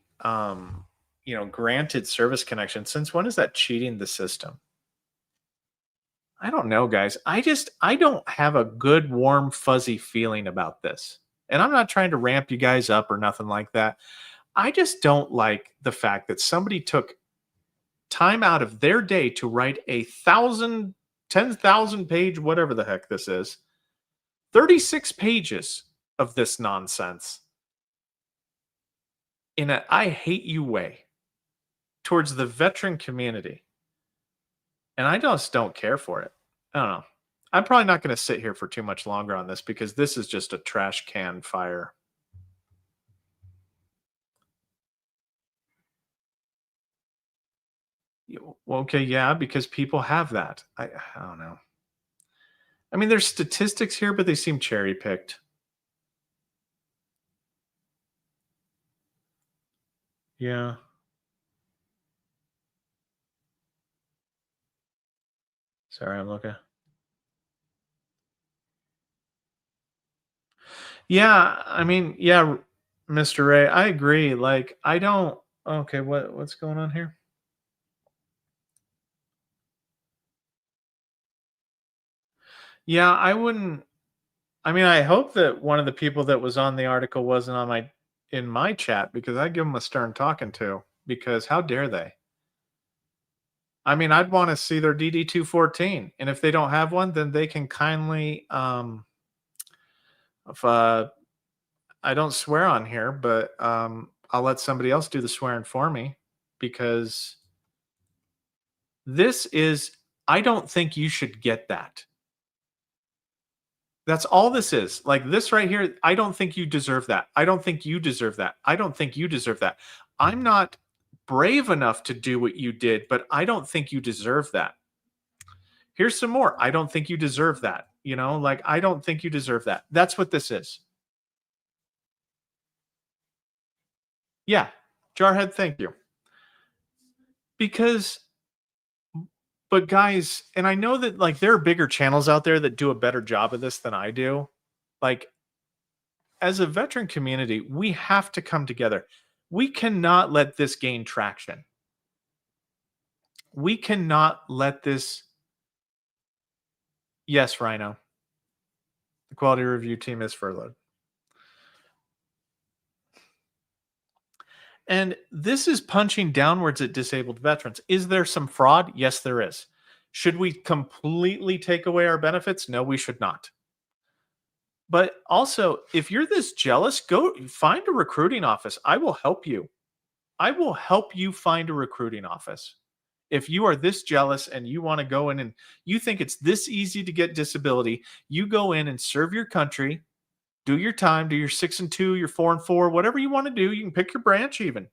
granted service connection, since when is that cheating the system? I don't know, guys. I don't have a good, warm, fuzzy feeling about this. And I'm not trying to ramp you guys up or nothing like that. I just don't like the fact that somebody took time out of their day to write 10,000 page, whatever the heck this is, 36 pages of this nonsense in a I hate you way towards the veteran community. And I just don't care for it. I don't know. I'm probably not going to sit here for too much longer on this because this is just a trash can fire. Well, okay, yeah, because people have that. I don't know. I mean, there's statistics here, but they seem cherry picked. Yeah. Sorry, I'm looking. Yeah, I mean, yeah, Mr. Ray, I agree. Like, I don't. Okay, what's going on here? Yeah, I wouldn't. I mean, I hope that one of the people that was on the article wasn't on my in my chat because I'd give them a stern talking to because how dare they? I mean, I'd want to see their DD-214, and if they don't have one, then they can kindly if I don't swear on here, but I'll let somebody else do the swearing for me because this is I don't think you should get that. That's all this is. Like this right here, I don't think you deserve that. I don't think you deserve that. I don't think you deserve that. I'm not brave enough to do what you did, but I don't think you deserve that. Here's some more. I don't think you deserve that. Like I don't think you deserve that. That's what this is. Yeah. Jarhead, thank you. Because but guys, and I know that like there are bigger channels out there that do a better job of this than I do. Like as a veteran community, we have to come together. We cannot let this gain traction. We cannot let this. Yes, Rhino. The quality review team is furloughed. And this is punching downwards at disabled veterans. Is there some fraud? Yes, there is. Should we completely take away our benefits? No, we should not. But also, if you're this jealous, go find a recruiting office. I will help you. I will help you find a recruiting office. If you are this jealous and you want to go in and you think it's this easy to get disability, you go in and serve your country, do your time, do your 6 and 2, your 4 and 4, whatever you want to do. You can pick your branch even.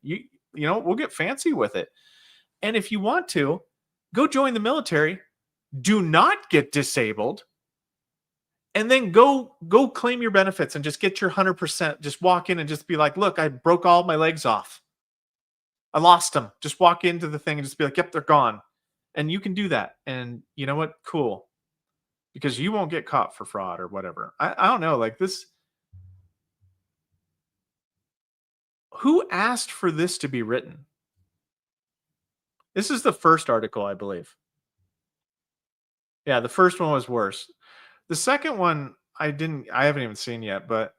We'll get fancy with it. And if you want to, go join the military. Do not get disabled. And then go claim your benefits and just get your 100%. Just walk in and just be like, look, I broke all my legs off. I lost them. Just walk into the thing and just be like, yep, they're gone. And you can do that. And you know what? Cool. Because you won't get caught for fraud or whatever. I don't know. Like this, who asked for this to be written? This is the first article, I believe. Yeah, the first one was worse. The second one, I haven't even seen yet, but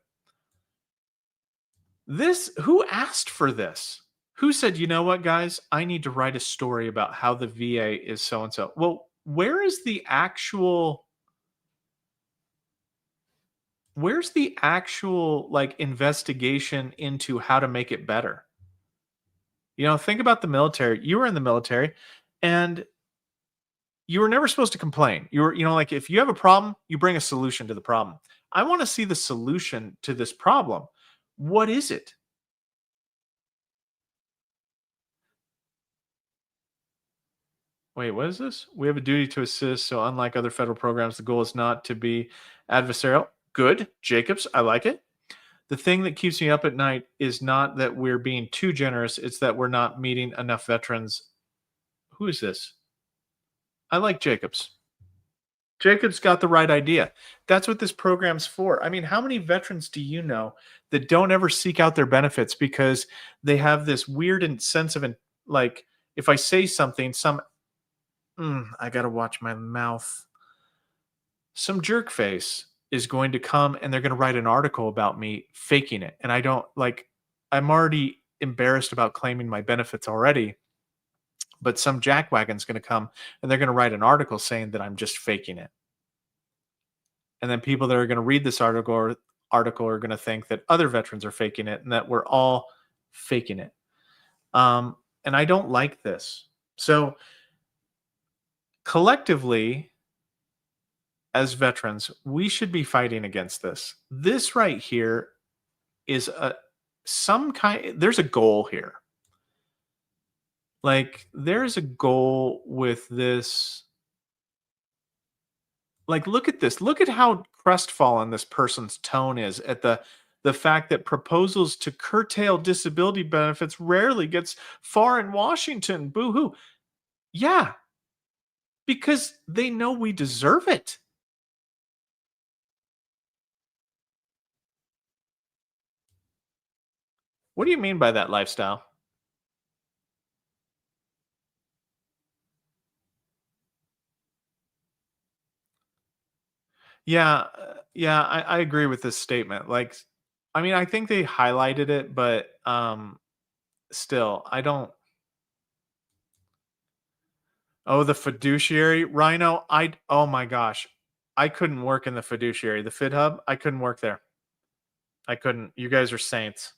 this, who asked for this? Who said, you know what, guys, I need to write a story about how the VA is so and so? Well, where's the actual like investigation into how to make it better? Think about the military. You were in the military and you were never supposed to complain. Like if you have a problem, you bring a solution to the problem. I want to see the solution to this problem. What is it? Wait, what is this? We have a duty to assist. So, unlike other federal programs, the goal is not to be adversarial. Good, Jacobs. I like it. The thing that keeps me up at night is not that we're being too generous, it's that we're not meeting enough veterans. Who is this? I like Jacobs. Jacobs got the right idea. That's what this program's for. I mean, how many veterans do you know that don't ever seek out their benefits because they have this weird sense of like, if I say something, I got to watch my mouth. Some jerk face is going to come and they're going to write an article about me faking it. And I don't like, I'm already embarrassed about claiming my benefits already, but some jackwagon's going to come and they're going to write an article saying that I'm just faking it. And then people that are going to read this article are going to think that other veterans are faking it and that we're all faking it. And I don't like this. So collectively, as veterans, we should be fighting against this. This right here is there's a goal here. Like there's a goal with this. Like look at this. Look at how crestfallen this person's tone is at the fact that proposals to curtail disability benefits rarely gets far in Washington. Boo-hoo. Yeah, because they know we deserve it. What do you mean by that lifestyle? Yeah, yeah, I agree with this statement. Like, I mean, I think they highlighted it, but still, I don't. Oh, the fiduciary Rhino. Oh my gosh, I couldn't work in the fiduciary, the Fit Hub. I couldn't work there. I couldn't. You guys are saints.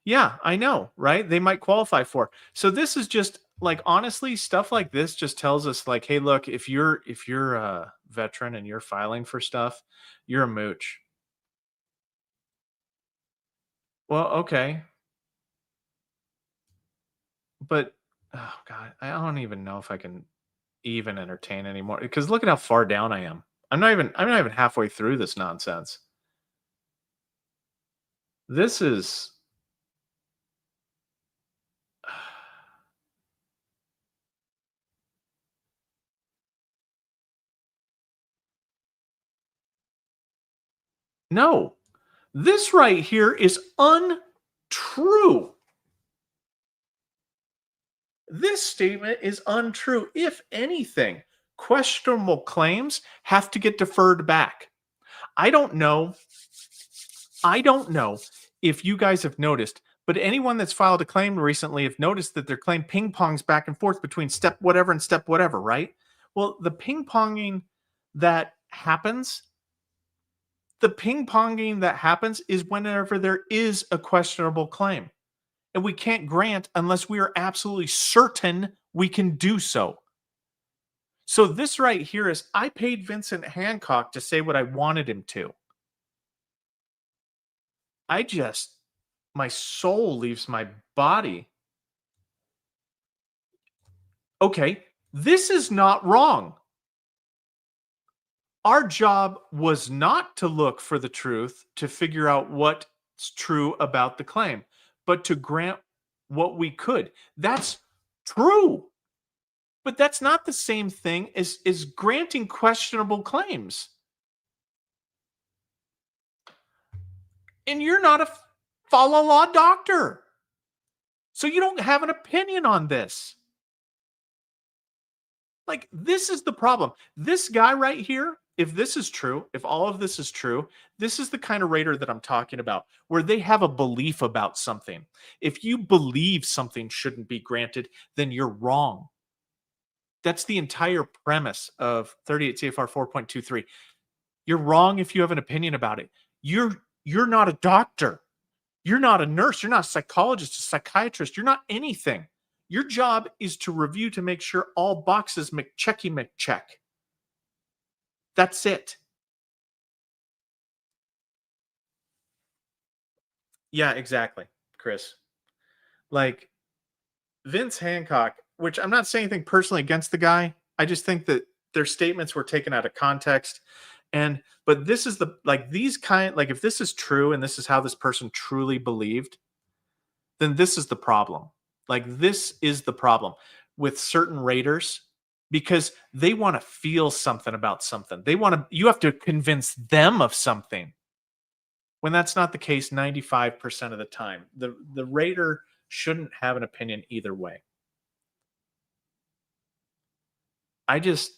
Yeah, I know, right? They might qualify for. So this is just like honestly, stuff like this just tells us like, hey, look, if you're a veteran and you're filing for stuff, you're a mooch. Well, okay, but oh god, I don't even know if I can even entertain anymore because look at how far down I am. I'm not even halfway through this nonsense. This is no. This right here is untrue. This statement is untrue. If anything, questionable claims have to get deferred back. I don't know. I don't know if you guys have noticed, but anyone that's filed a claim recently have noticed that their claim ping pongs back and forth between step whatever and step whatever, right? Well, the ping ponging that happens is whenever there is a questionable claim. And we can't grant unless we are absolutely certain we can do so. So this right here is I paid Vincent Hancock to say what I wanted him to. I just my soul leaves my body. Okay, this is not wrong. Our job was not to look for the truth to figure out what's true about the claim. but to grant what we could. That's true. But that's not the same thing as granting questionable claims. And you're not a follow law doctor. So you don't have an opinion on this. Like, this is the problem. This guy right here, if this is true, if all of this is true, this is the kind of raider that I'm talking about, where they have a belief about something. If you believe something shouldn't be granted, then you're wrong. That's the entire premise of 38 CFR 4.23. You're wrong if you have an opinion about it. You're not a doctor. You're not a nurse. You're not a psychologist, a psychiatrist. You're not anything. Your job is to review to make sure all boxes McCheck. That's it. Yeah, exactly, Chris. Like Vince Hancock, which I'm not saying anything personally against the guy. I just think that their statements were taken out of context. And but this is the like these kind like if this is true and this is how this person truly believed, then this is the problem. Like this is the problem with certain raiders because they want to feel something about something. They want to you have to convince them of something. When that's not the case 95% of the time. The raider shouldn't have an opinion either way. I just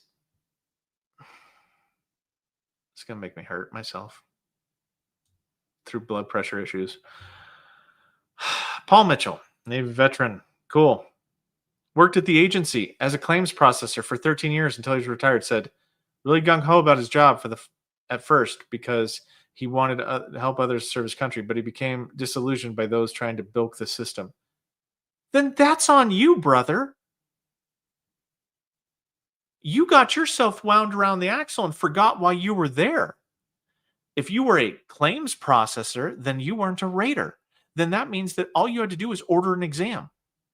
it's going to make me hurt myself through blood pressure issues. Paul Mitchell, Navy veteran. Cool. Worked at the agency as a claims processor for 13 years until he was retired. Said really gung ho about his job at first because he wanted to help others serve his country, but he became disillusioned by those trying to bilk the system. Then that's on you, brother. You got yourself wound around the axle and forgot why you were there. If you were a claims processor, then you weren't a raider. Then that means that all you had to do is order an exam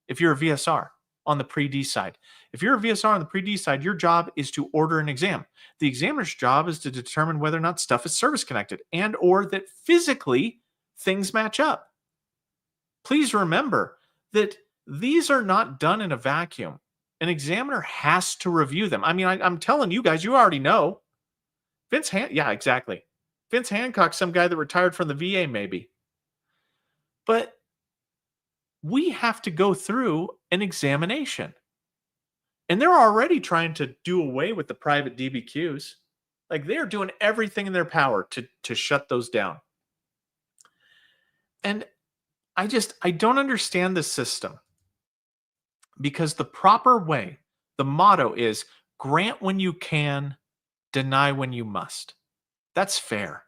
if you're a VSR on the pre-D side. If you're a VSR on the pre-D side, your job is to order an exam. The examiner's job is to determine whether or not stuff is service connected and or that physically things match up. Please remember that these are not done in a vacuum. An examiner has to review them. I mean, I'm telling you guys, you already know. Yeah, exactly. Vince Hancock, some guy that retired from the VA, maybe. But we have to go through an examination. And they're already trying to do away with the private DBQs. Like they're doing everything in their power to shut those down. And I don't understand this system because the proper way, the motto is grant when you can, deny when you must. That's fair.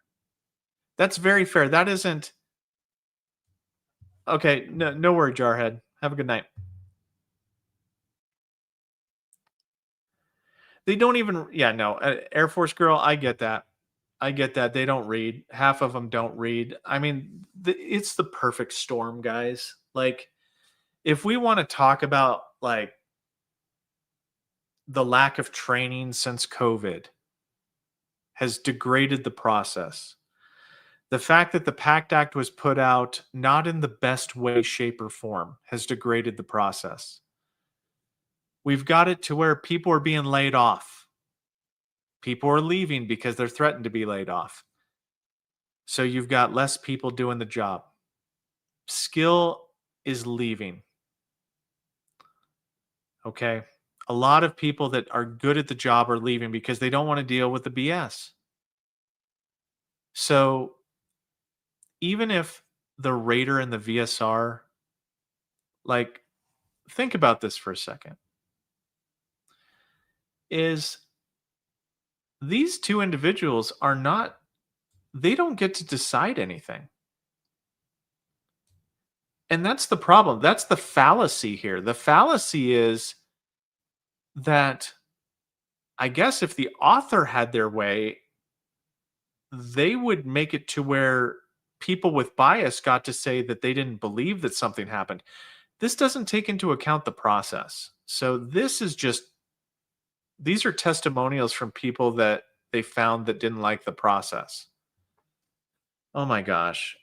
That's very fair. That isn't okay. No worry, Jarhead. Have a good night. They don't even, yeah, no. Air Force girl, I get that. I get that. They don't read. Half of them don't read. I mean, it's the perfect storm, guys. Like, if we want to talk about like the lack of training since COVID has degraded the process. The fact that the PACT Act was put out not in the best way, shape, or form has degraded the process. We've got it to where people are being laid off. People are leaving because they're threatened to be laid off. So you've got less people doing the job. Skill is leaving. Okay. A lot of people that are good at the job are leaving because they don't want to deal with the BS. So even if the Raider and the VSR, like, think about this for a second. Is these two individuals are not, they don't get to decide anything. And that's the problem. That's the fallacy here. The fallacy is that I guess if the author had their way, they would make it to where people with bias got to say that they didn't believe that something happened. This doesn't take into account the process. So this is just, these are testimonials from people that they found that didn't like the process. Oh my gosh.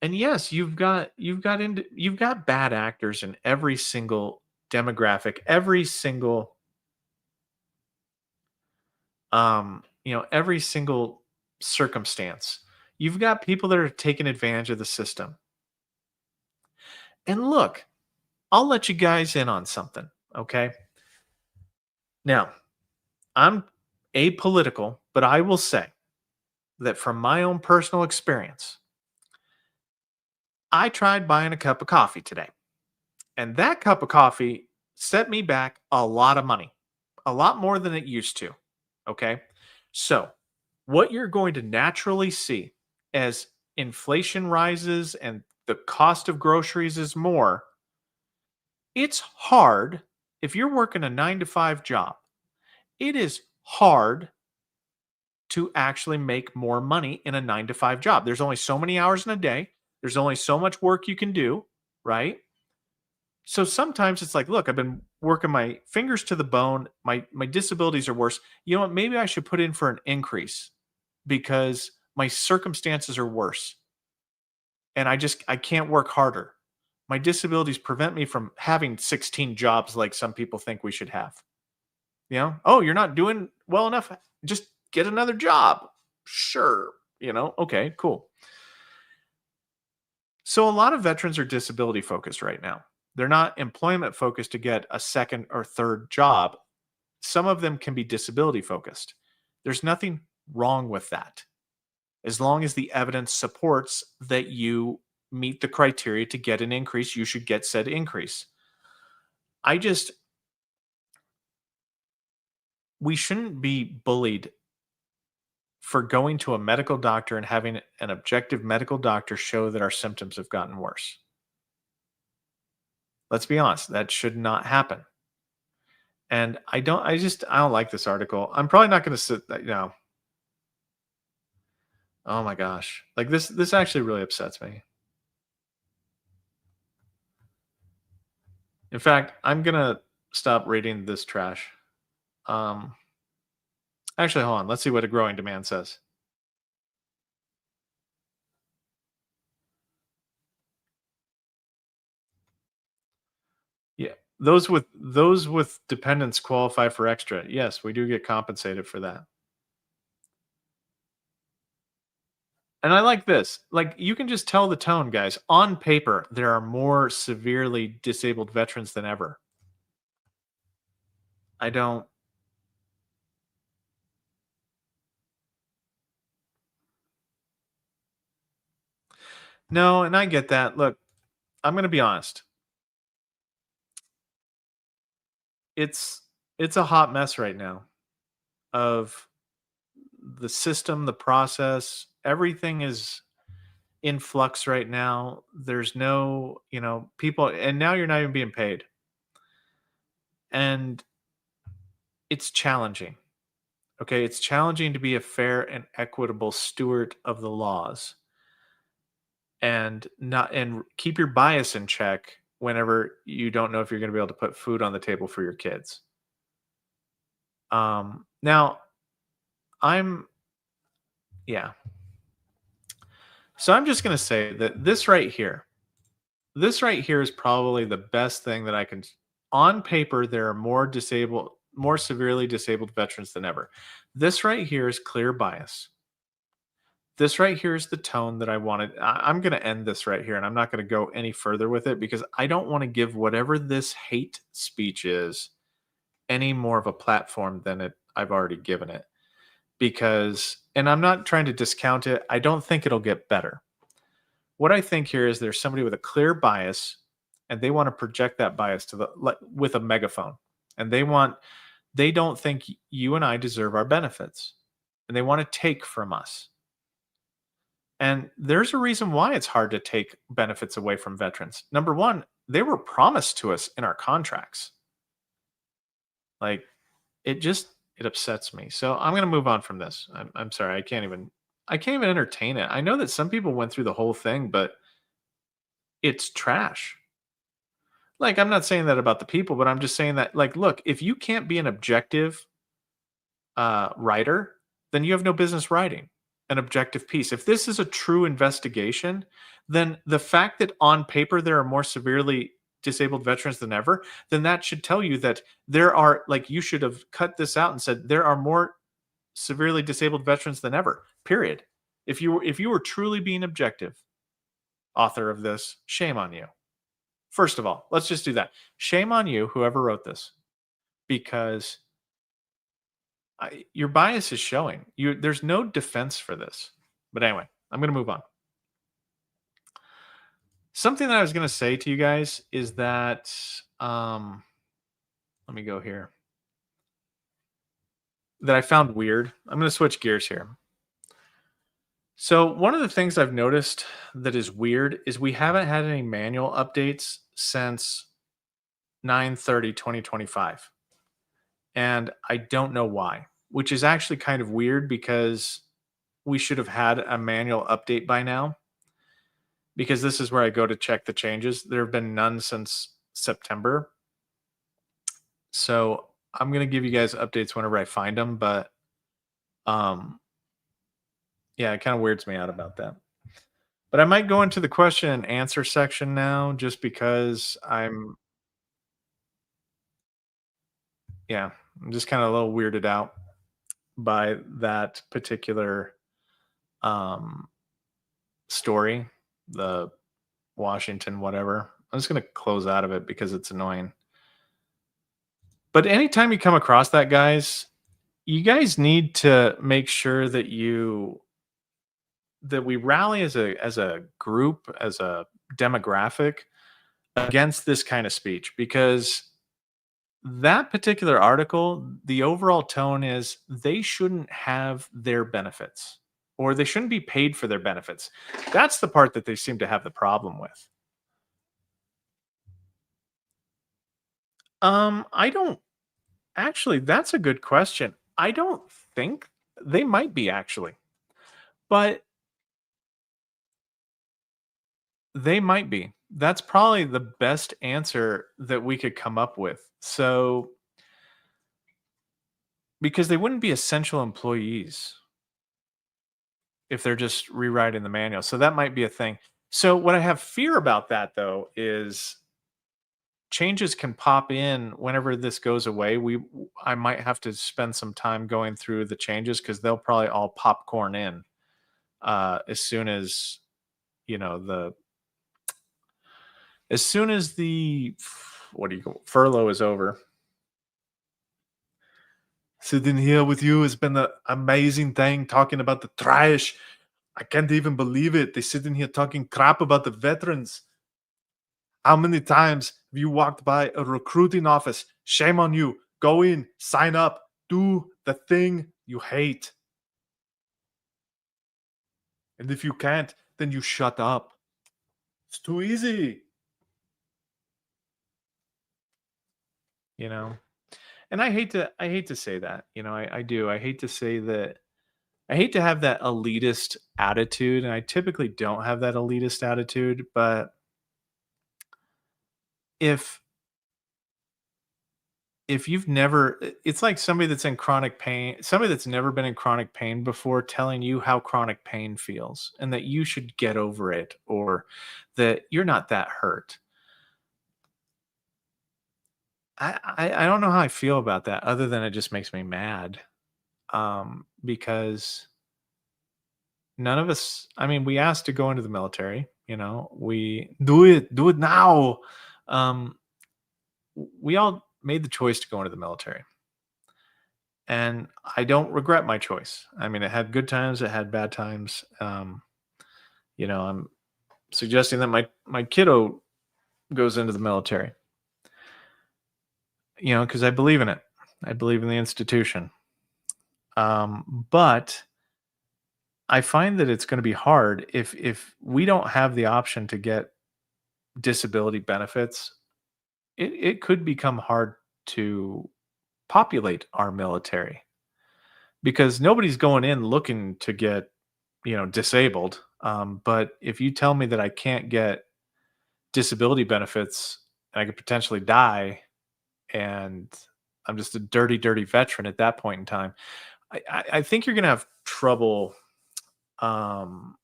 And yes, you've got bad actors in every single demographic, every single every single circumstance. You've got people that are taking advantage of the system. And look, I'll let you guys in on something, okay? Now, I'm apolitical, but I will say that from my own personal experience, I tried buying a cup of coffee today, and that cup of coffee set me back a lot of money, a lot more than it used to. Okay. So, what you're going to naturally see as inflation rises and the cost of groceries is more, it's hard if you're working a 9 to 5 job. It is hard to actually make more money in a 9 to 5 job. There's only so many hours in a day. There's only so much work you can do, right? So sometimes it's like, look, I've been working my fingers to the bone. My disabilities are worse. You know what? Maybe I should put in for an increase because my circumstances are worse and I can't work harder. My disabilities prevent me from having 16 jobs like some people think we should have. You know, oh, you're not doing well enough. Just get another job. Sure. Okay, cool. So a lot of veterans are disability focused right now. They're not employment focused to get a second or third job. Some of them can be disability focused. There's nothing wrong with that. As long as the evidence supports that you meet the criteria to get an increase, you should get said increase. I just, we shouldn't be bullied for going to a medical doctor and having an objective medical doctor show that our symptoms have gotten worse. Let's be honest, that should not happen. And I don't like this article. I'm probably not going to sit. Oh my gosh. Like this actually really upsets me. In fact, I'm going to stop reading this trash. Um Actually, hold on. Let's see what a growing demand says. Yeah. Those with dependents qualify for extra. Yes, we do get compensated for that. And I like this. Like you can just tell the tone, guys. On paper, there are more severely disabled veterans than ever. I don't No, and I get that. Look, I'm going to be honest. It's it's a hot mess right now of the system, the process, everything is in flux right now. There's no, people, and now you're not even being paid. And it's challenging. Okay. It's challenging to be a fair and equitable steward of the laws and keep your bias in check whenever you don't know if you're going to be able to put food on the table for your kids. Now I'm, yeah. So I'm just going to say that this right here is probably the best thing that I can. On paper, there are more severely disabled veterans than ever. This right here is clear bias. This right here is the tone that I wanted. I'm going to end this right here, and I'm not going to go any further with it because I don't want to give whatever this hate speech is any more of a platform than I've already given it. Because, and I'm not trying to discount it. I don't think it'll get better. What I think here is there's somebody with a clear bias and they want to project that bias to with a megaphone. And they don't think you and I deserve our benefits. And they want to take from us. And there's a reason why it's hard to take benefits away from veterans. Number one, they were promised to us in our contracts. Like it upsets me. So I'm going to move on from this. I'm sorry. I can't even entertain it. I know that some people went through the whole thing, but it's trash. Like, I'm not saying that about the people, but I'm just saying that, like, look, if you can't be an objective writer, then you have no business writing. an objective piece. If this is a true investigation, then the fact that on paper there are more severely disabled veterans than ever, then that should tell you that there are, like, you should have cut this out and said there are more severely disabled veterans than ever. Period. If you were truly being objective, author of this, shame on you. First of all, let's just do that. Shame on you, whoever wrote this, because your bias is showing. There's no defense for this. But anyway, I'm going to move on. Something that I was going to say to you guys is that, let me go here, that I found weird. I'm going to switch gears here. So, one of the things I've noticed that is weird is we haven't had any manual updates since 9/30/2025. And I don't know why, which is actually kind of weird because we should have had a manual update by now, because this is where I go to check the changes. There have been none since September. So I'm going to give you guys updates whenever I find them, but um yeah, it kind of weirds me out about that. But I might go into the question and answer section now just because I'm just kind of a little weirded out by that particular um story, the Washington whatever. I'm just going to close out of it because it's annoying. But anytime you come across that, guys, you guys need to make sure that we rally as a group, as a demographic against this kind of speech, because that particular article, the overall tone is they shouldn't have their benefits, or they shouldn't be paid for their benefits. That's the part that they seem to have the problem with. I don't actually, that's a good question. I don't think they might be, actually, but they might be. That's probably the best answer that we could come up with. So, because they wouldn't be essential employees if they're just rewriting the manual. So that might be a thing. So what I have fear about that, though, is changes can pop in whenever this goes away. I might have to spend some time going through the changes because they'll probably all popcorn in as soon as, you know, the what do you call, furlough is over. Sitting here with you has been an amazing thing, talking about the trash. I can't even believe it. They sitting here talking crap about the veterans. How many times have you walked by a recruiting office? Shame on you. Go in, sign up, do the thing you hate. And if you can't, then you shut up. It's too easy, you know? And I hate to say that, I do. I hate to say that. I hate to have that elitist attitude, and I typically don't have that elitist attitude, but if you've never, it's like somebody that's in chronic pain, somebody that's never been in chronic pain before telling you how chronic pain feels and that you should get over it, or that you're not that hurt. I don't know how I feel about that, other than it just makes me mad. Because none of us, I mean, we asked to go into the military, we do it now. Um, we all made the choice to go into the military. And I don't regret my choice. I mean, it had good times, it had bad times. I'm suggesting that my kiddo goes into the military, because I believe in it. I believe in the institution. But I find that it's going to be hard if we don't have the option to get disability benefits. It could become hard to populate our military, because nobody's going in looking to get, disabled. But if you tell me that I can't get disability benefits and I could potentially die, and I'm just a dirty, dirty veteran at that point in time, I think you're going to have trouble um,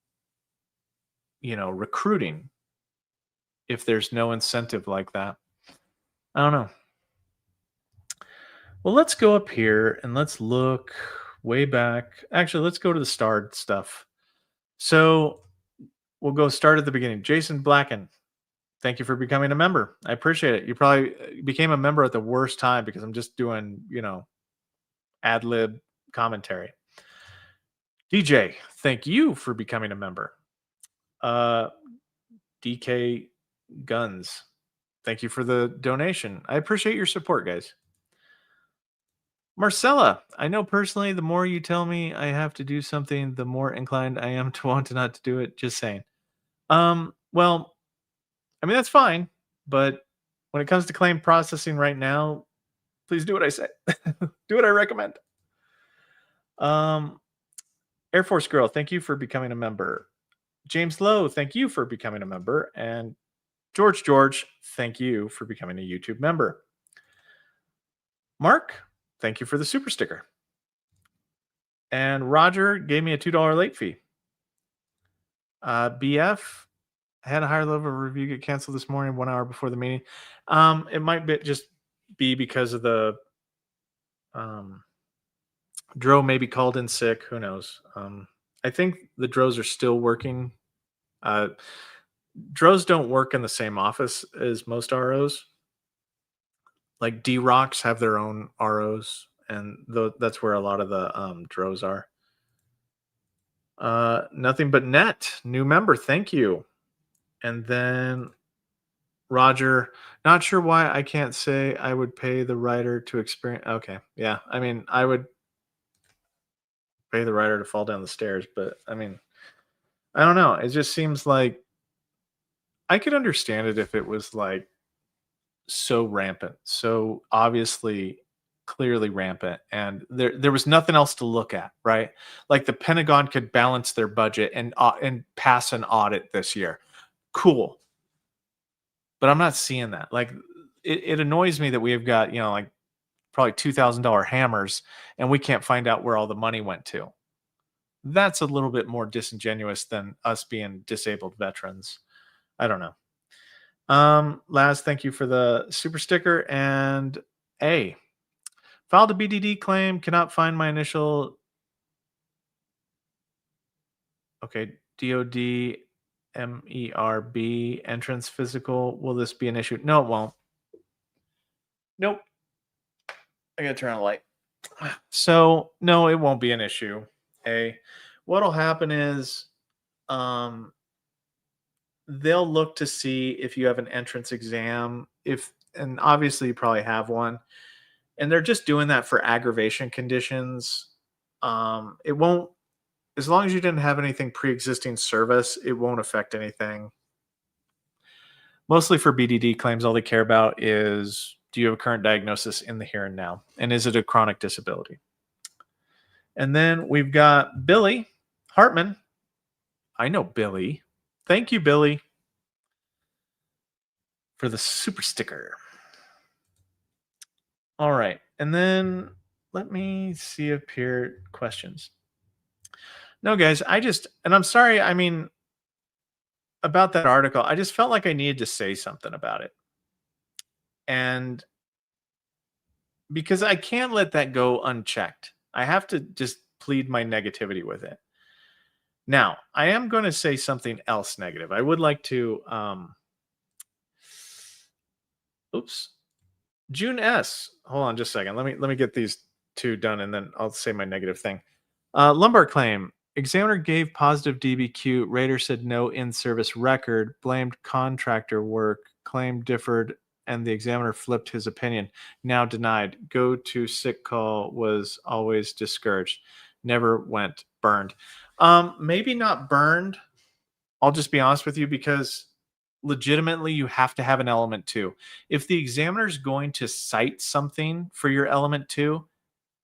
recruiting if there's no incentive like that. I don't know. Well, let's go up here and let's look way back. Actually, let's go to the starred stuff. So we'll go start at the beginning. Jason Blacken, thank you for becoming a member. I appreciate it. You probably became a member at the worst time because I'm just doing, ad lib commentary. DJ, thank you for becoming a member. Uh, DK Guns, thank you for the donation. I appreciate your support, guys. Marcella, I know personally, the more you tell me I have to do something, the more inclined I am to want to not to do it. Just saying. Well, I mean, that's fine. But when it comes to claim processing right now, please do what I say. Do what I recommend. Um, Air Force Girl, thank you for becoming a member. James Lowe, thank you for becoming a member. And George, thank you for becoming a YouTube member. Mark, thank you for the super sticker. And Roger gave me a $2 late fee. BF had a higher level of review get canceled this morning 1 hour before the meeting. It might just be because of the Dro maybe called in sick. Who knows? I think the Dros are still working. Dros don't work in the same office as most ROs. Like D-Rocks have their own ROs, and that's where a lot of the Dros are. Nothing but net, new member. Thank you. And then Roger, not sure why I can't say I would pay the writer to experience. Okay. Yeah. I mean, I would pay the writer to fall down the stairs, but I mean, I don't know. It just seems like I could understand it if it was like so rampant, so obviously clearly rampant, and there was nothing else to look at, right? Like the Pentagon could balance their budget and pass an audit this year. Cool. But I'm not seeing that. Like it annoys me that we have got, like probably $2,000 hammers and we can't find out where all the money went to. That's a little bit more disingenuous than us being disabled veterans. I don't know. Laz, thank you for the super sticker. And A, filed a BDD claim, cannot find my initial. Okay, DOD MERB entrance physical. Will this be an issue? No, it won't. Nope. I gotta turn on the light. So no, it won't be an issue. A, what'll happen is, they'll look to see if you have an entrance exam. And obviously you probably have one, and they're just doing that for aggravation conditions. It won't, as long as you didn't have anything pre-existing service, it won't affect anything. Mostly for BDD claims, all they care about is, do you have a current diagnosis in the here and now? And is it a chronic disability? And then we've got Billy Hartman. I know Billy. Thank you, Billy, for the super sticker. All right. And then let me see up here questions. No, guys, and I'm sorry, I mean, about that article, I just felt like I needed to say something about it. And because I can't let that go unchecked, I have to just plead my negativity with it. Now, I am going to say something else negative. I would like to, June S. Hold on just a second. Let me get these two done and then I'll say my negative thing. Lumbar claim. Examiner gave positive DBQ. Rater said no in-service record. Blamed contractor work. Claim differed, and the examiner flipped his opinion. Now denied. Go to sick call was always discouraged. Never went. Burned. Maybe not burned. I'll just be honest with you, because legitimately you have to have an element 2. If the examiner is going to cite something for your element 2,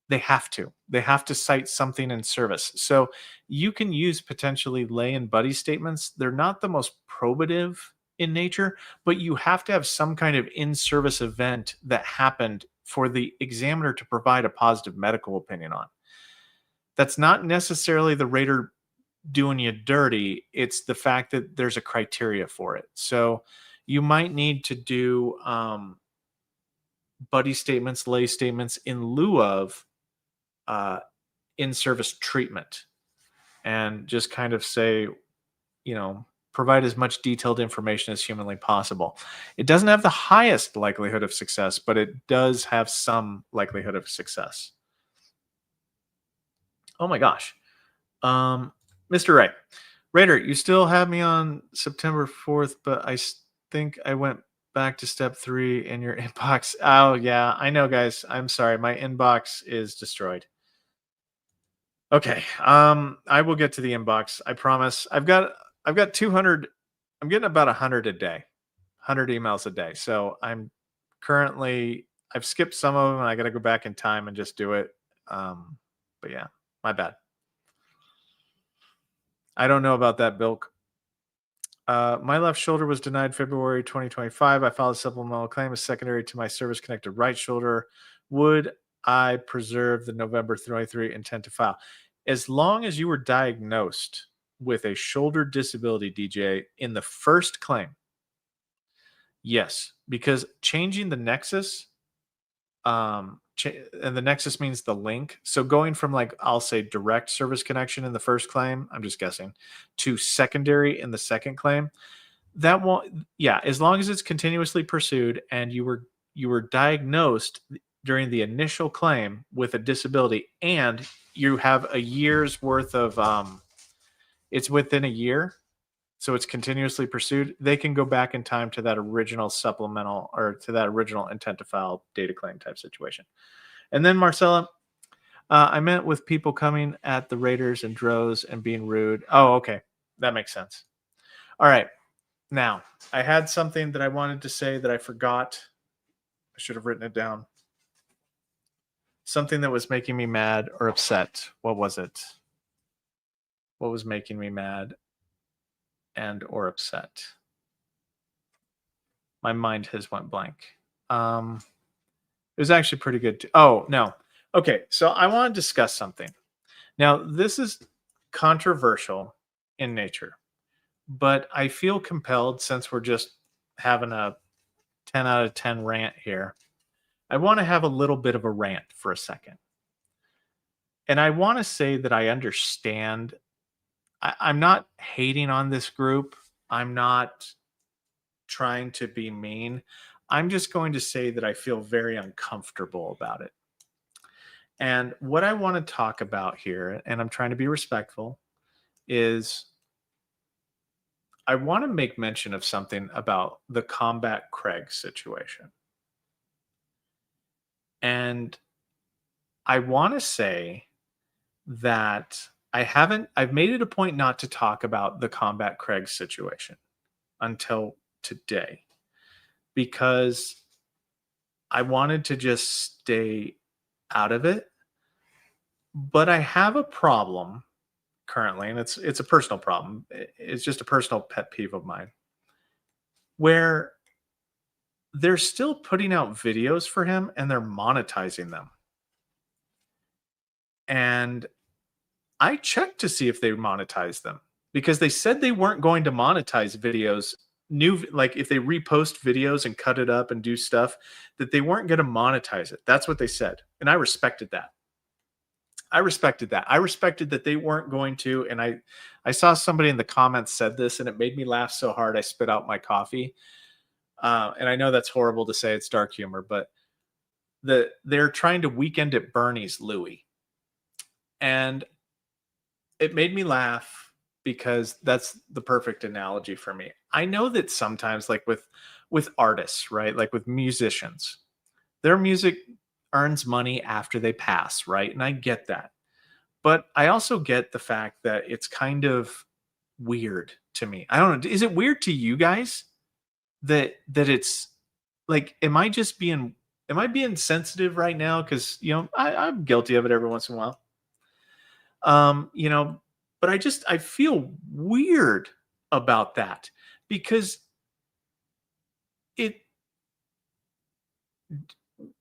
they have to cite something in service. So you can use potentially lay and buddy statements. They're not the most probative in nature, but you have to have some kind of in-service event that happened for the examiner to provide a positive medical opinion on. That's not necessarily the rater doing you dirty. It's the fact that there's a criteria for it. So you might need to do buddy statements, lay statements in lieu of uh, in-service treatment, and just kind of say, you know, provide as much detailed information as humanly possible. It doesn't have the highest likelihood of success, but it does have some likelihood of success. Oh my gosh. Um, Mr. Ray. Raider, you still have me on September 4th, but think I went back to step 3 in your inbox. Oh yeah, I know guys. I'm sorry. My inbox is destroyed. Okay. I will get to the inbox. I promise. I've got 200. I'm getting about 100 a day. 100 emails a day. So I've skipped some of them and I got to go back in time and just do it. But yeah, my bad. I don't know about that, Bilk. My left shoulder was denied February 2025. I filed a supplemental claim as secondary to my service connected right shoulder. Would I preserve the November 23 intent to file? As long as you were diagnosed with a shoulder disability, DJ, in the first claim, yes, because changing the nexus, and the nexus means the link. So going from, like, I'll say direct service connection in the first claim, I'm just guessing, to secondary in the second claim, that won't, yeah, as long as it's continuously pursued and you were diagnosed during the initial claim with a disability and you have a year's worth of it's within a year, so it's continuously pursued, they can go back in time to that original supplemental or to that original intent to file data claim type situation. And then Marcella, I meant with people coming at the Raiders and Droz and being rude. Oh, okay. That makes sense. All right. Now, I had something that I wanted to say that I forgot. I should have written it down. Something that was making me mad or upset. What was it? What was making me mad and or upset? My mind has went blank. It was actually pretty good. Oh, no. Okay, so I want to discuss something. Now, this is controversial in nature, but I feel compelled, since we're just having a 10 out of 10 rant here, I want to have a little bit of a rant for a second. And I want to say that I understand. I'm not hating on this group. I'm not trying to be mean. I'm just going to say that I feel very uncomfortable about it. And what I want to talk about here, and I'm trying to be respectful, is I want to make mention of something about the Combat Craig situation. And I want to say that I've made it a point not to talk about the Combat Craig situation until today, because I wanted to just stay out of it. But I have a problem currently, and it's a personal problem. It's just a personal pet peeve of mine, where they're still putting out videos for him and they're monetizing them. And I checked to see if they monetize them, because they said they weren't going to monetize videos, like if they repost videos and cut it up and do stuff, that they weren't going to monetize it. That's what they said. And I respected that. I respected that they weren't going to. And I saw somebody in the comments said this, and it made me laugh so hard I spit out my coffee. And I know that's horrible to say, it's dark humor, but they're trying to Weekend at Bernie's Louis. And it made me laugh because that's the perfect analogy for me. I know that sometimes, like with artists, right? Like with musicians, their music earns money after they pass, right? And I get that. But I also get the fact that it's kind of weird to me. I don't know. Is it weird to you guys that it's like, am I being sensitive right now? Because I'm guilty of it every once in a while. But I feel weird about that, because it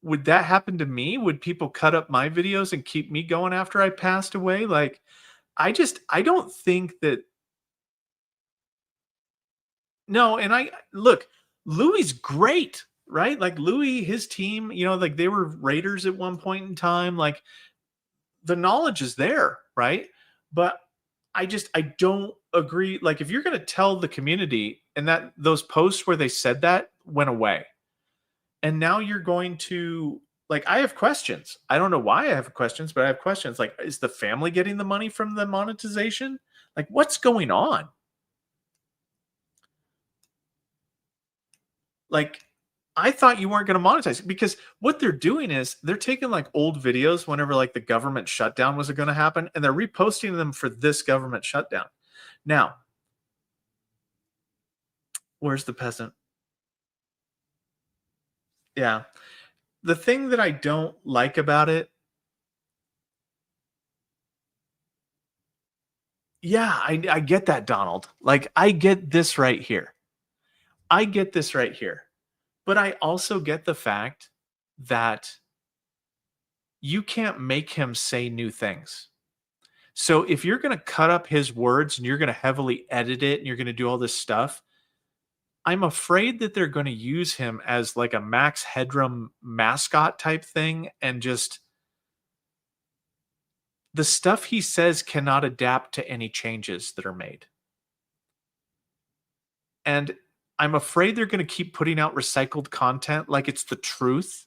would that happen to me? Would people cut up my videos and keep me going after I passed away? Like, I don't think that. No, and I look, Louis great, right? Like Louis, his team, like they were Raiders at one point in time. Like the knowledge is there, right? But I don't agree. Like if you're gonna tell the community and that those posts where they said that went away, and now you're going to like I have questions. I don't know why I have questions, but I have questions. Like, is the family getting the money from the monetization? Like, what's going on? Like, I thought you weren't going to monetize it because what they're doing is they're taking like old videos whenever like the government shutdown was going to happen and they're reposting them for this government shutdown. Now, where's the peasant? Yeah. The thing that I don't like about it, yeah, I get that, Donald. Like, I get this right here. I get this right here. But I also get the fact that you can't make him say new things. So if you're going to cut up his words and you're going to heavily edit it and you're going to do all this stuff, I'm afraid that they're going to use him as like a Max Headroom mascot type thing. And just the stuff he says cannot adapt to any changes that are made. And I'm afraid they're going to keep putting out recycled content like it's the truth.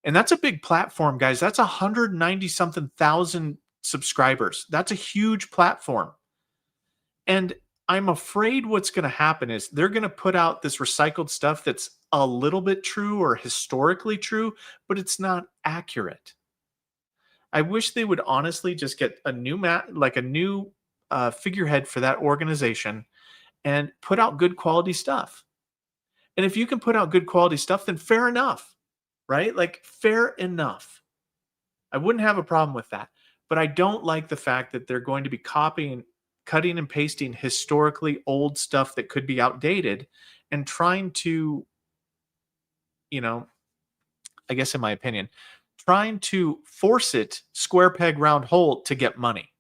And that's a big platform, guys. That's 190 something thousand subscribers. That's a huge platform. And I'm afraid what's going to happen is they're going to put out this recycled stuff that's a little bit true or historically true, but it's not accurate. I wish they would honestly just get a new like a new figurehead for that organization and put out good quality stuff. And if you can put out good quality stuff, then fair enough, right? Like fair enough. I wouldn't have a problem with that. But I don't like the fact that they're going to be copying, cutting and pasting historically old stuff that could be outdated and trying to, you know, I guess in my opinion, trying to force it square peg round hole to get money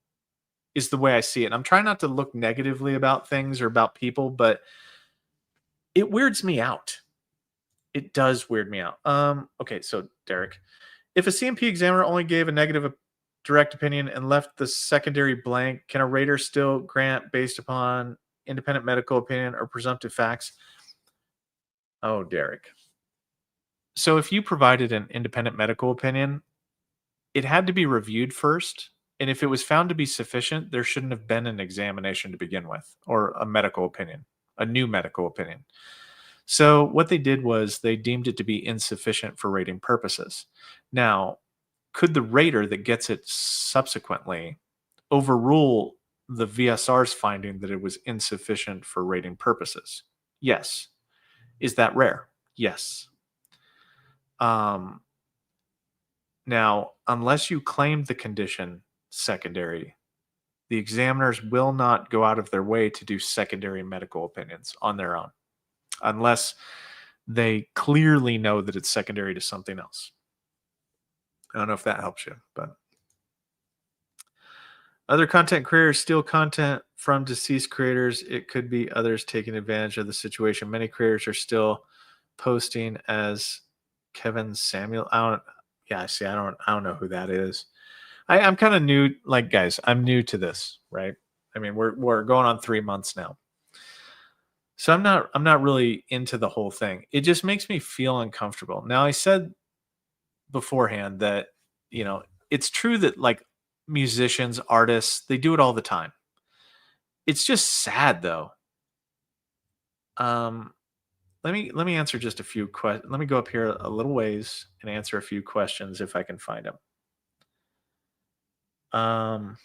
is the way I see it. And I'm trying not to look negatively about things or about people, but it weirds me out. It does weird me out. Okay, so Derek, if a CMP examiner only gave a negative direct opinion and left the secondary blank, can a rater still grant based upon independent medical opinion or presumptive facts? Oh, Derek. So if you provided an independent medical opinion, it had to be reviewed first. And if it was found to be sufficient, there shouldn't have been an examination to begin with or a medical opinion, a new medical opinion. So what they did was they deemed it to be insufficient for rating purposes. Now, could the rater that gets it subsequently overrule the VSR's finding that it was insufficient for rating purposes? Yes. Is that rare? Yes. Um, Now, unless you claim the condition secondary, the examiners will not go out of their way to do secondary medical opinions on their own, unless they clearly know that it's secondary to something else. I don't know if that helps you, but other content creators steal content from deceased creators. It could be others taking advantage of the situation. Many creators are still posting as Kevin Samuel. Yeah, see, I don't know who that is. I'm kind of new. Like, guys, I'm new to this, right? I mean, we're going on 3 months now. So I'm not really into the whole thing. It just makes me feel uncomfortable. Now, I said beforehand that, you know, it's true that like musicians, artists, they do it all the time. It's just sad though. Um let me answer just a few questions. Let me go up here a little ways and answer a few questions if I can find them. Um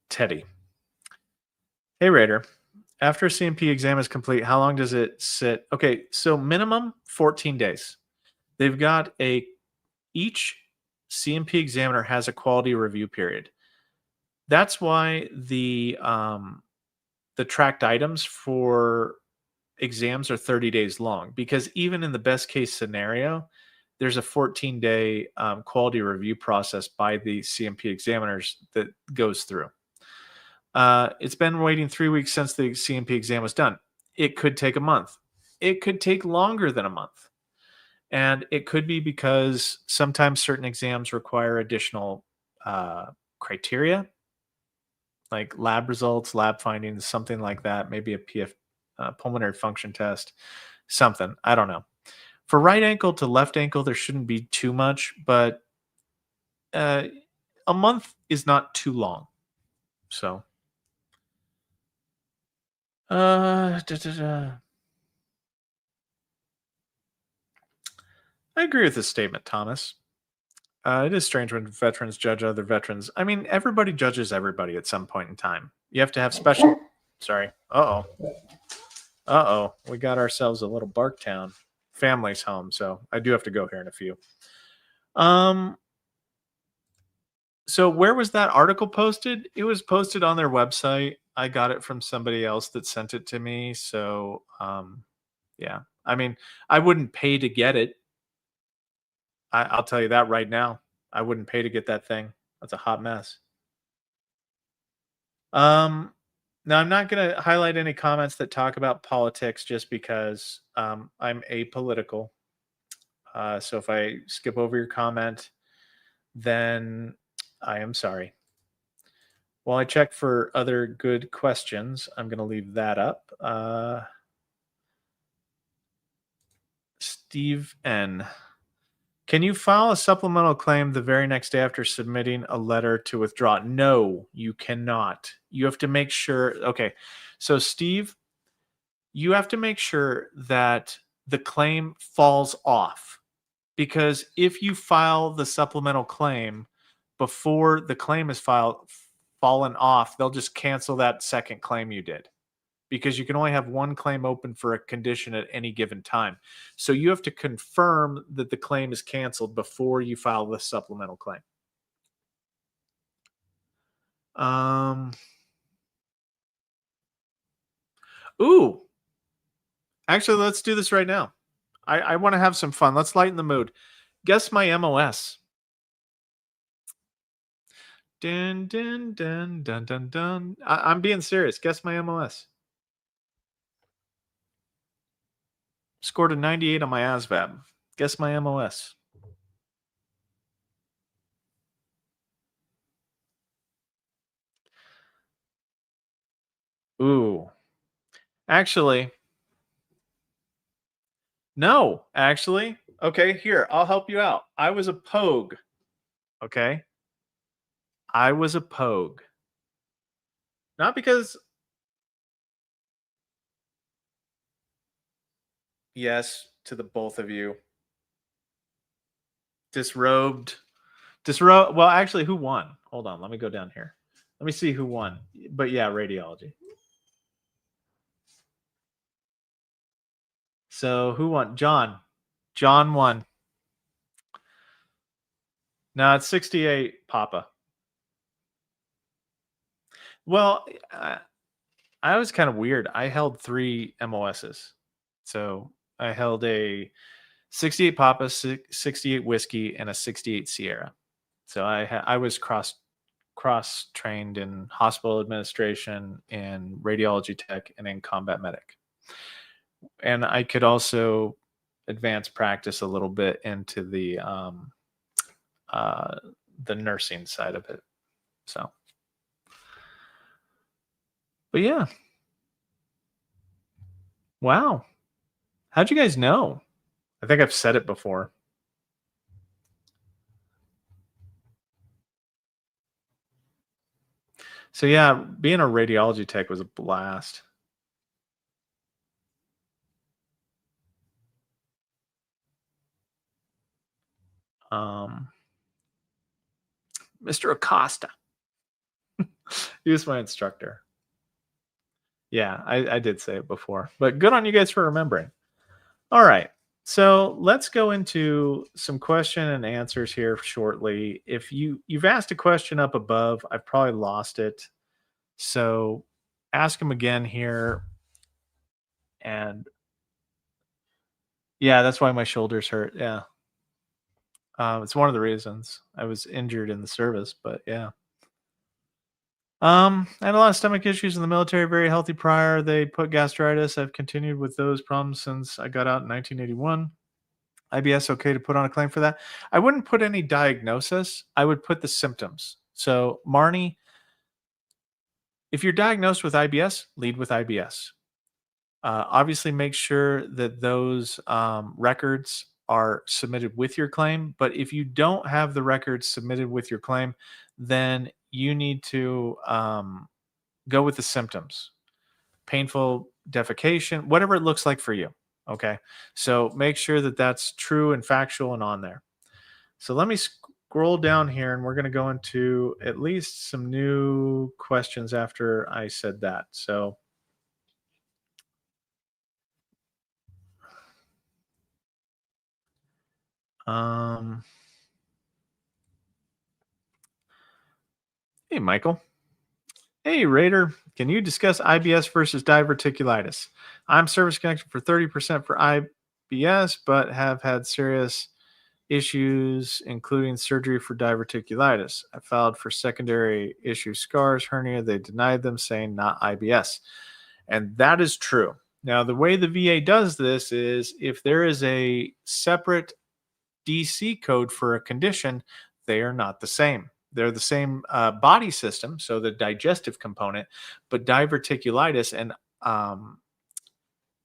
Teddy. Hey Raider. After a CMP exam is complete, how long does it sit? Okay, so minimum 14 days. They've got each CMP examiner has a quality review period. That's why the tracked items for exams are 30 days long, because even in the best case scenario, there's a 14-day quality review process by the CMP examiners that goes through. It's been waiting 3 weeks since the CMP exam was done. It could take a month. It could take longer than a month. And it could be because sometimes certain exams require additional criteria, like lab results, lab findings, something like that. Maybe a pulmonary function test, something. I don't know. For right ankle to left ankle, there shouldn't be too much, but uh, a month is not too long. So, da, da, da. I agree with this statement, Thomas. It is strange when veterans judge other veterans. I mean, everybody judges everybody at some point in time. You have to have special. Sorry. We got ourselves a little bark town. Family's home, so I do have to go here in a few. So where was that article posted? It was posted on their website. I got it from somebody else that sent it to me. So, yeah. I mean, I wouldn't pay to get it. I'll tell you that right now. I wouldn't pay to get that thing. That's a hot mess. Now I'm not going to highlight any comments that talk about politics just because I'm apolitical. So if I skip over your comment, then I am sorry. While I check for other good questions, I'm going to leave that up. Steve N. Can you file a supplemental claim the very next day after submitting a letter to withdraw? No, you cannot. You have to make sure. Okay. So, Steve, you have to make sure that the claim falls off, because if you file the supplemental claim before the claim is fallen off, they'll just cancel that second claim you did, because you can only have one claim open for a condition at any given time. So you have to confirm that the claim is canceled before you file the supplemental claim. Ooh, actually, let's do this right now. I want to have some fun. Let's lighten the mood. Guess my MOS. Dun, dun, dun, dun, dun, dun. I'm being serious. Guess my MOS. Scored a 98 on my ASVAB. Guess my MOS. Ooh. Actually, no. Actually, okay, here, I'll help you out. I was a Pogue. Okay? I was a Pogue. Not because, yes, to the both of you. Disrobed. Well, actually, who won? Hold on, let me go down here. Let me see who won. But yeah, radiology. So who won? John. John won. No, it's 68 Papa. Well, I was kind of weird. I held 3 MOSs. So I held a 68 Papa, 68 Whiskey, and a 68 Sierra. So I was cross trained in hospital administration, in radiology tech, and in combat medic. And I could also advance practice a little bit into the nursing side of it. So, but yeah. Wow. How'd you guys know? I think I've said it before. So yeah, being a radiology tech was a blast. Mr. Acosta. He was my instructor. Yeah, I did say it before, but good on you guys for remembering. All right. So let's go into some question and answers here shortly. If you've asked a question up above, I've probably lost it. So ask them again here. And yeah, that's why my shoulders hurt. Yeah. It's one of the reasons I was injured in the service, but yeah. I had a lot of stomach issues in the military, very healthy prior. They put gastritis. I've continued with those problems since I got out in 1981. IBS okay to put on a claim for that? I wouldn't put any diagnosis. I would put the symptoms. So, Marnie, if you're diagnosed with IBS, lead with IBS. Obviously, make sure that those records are submitted with your claim. But if you don't have the records submitted with your claim, then you need to go with the symptoms, painful defecation, whatever it looks like for you. Okay. So make sure that that's true and factual and on there. So let me scroll down here and we're going to go into at least some new questions after I said that. So, um, hey, Michael. Hey, Raider. Can you discuss IBS versus diverticulitis? I'm service connected for 30% for IBS, but have had serious issues, including surgery for diverticulitis. I filed for secondary issue scars, hernia. They denied them, saying not IBS. And that is true. Now, the way the VA does this is if there is a separate DC code for a condition, they are not the same. They're the same body system, so the digestive component, but diverticulitis and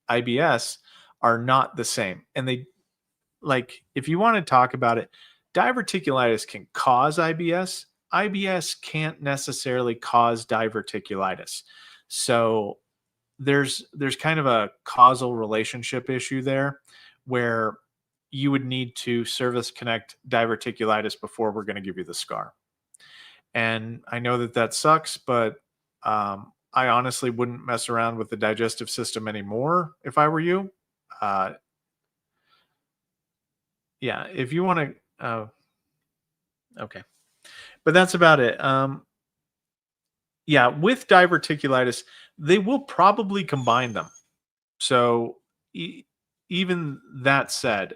IBS are not the same. And they, like, if you want to talk about it, diverticulitis can cause IBS. IBS can't necessarily cause diverticulitis. So there's kind of a causal relationship issue there where you would need to service connect diverticulitis before we're going to give you the scar. And I know that that sucks, but I honestly wouldn't mess around with the digestive system anymore if I were you. Uh, yeah, if you want to, okay, but that's about it. Yeah, with diverticulitis, they will probably combine them. So even that said,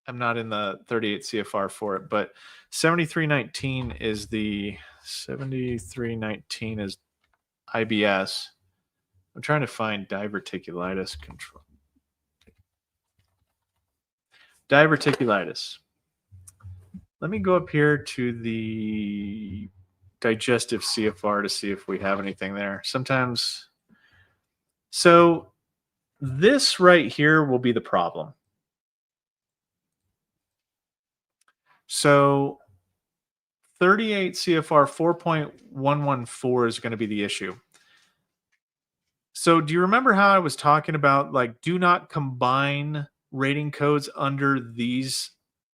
I'm not in the 38 CFR for it, but 7319 is the 7319 is IBS. I'm trying to find diverticulitis control. Diverticulitis. Let me go up here to the digestive CFR to see if we have anything there. Sometimes, so this right here will be the problem. So 38 CFR 4.114 is going to be the issue. So do you remember how I was talking about, like, do not combine rating codes under these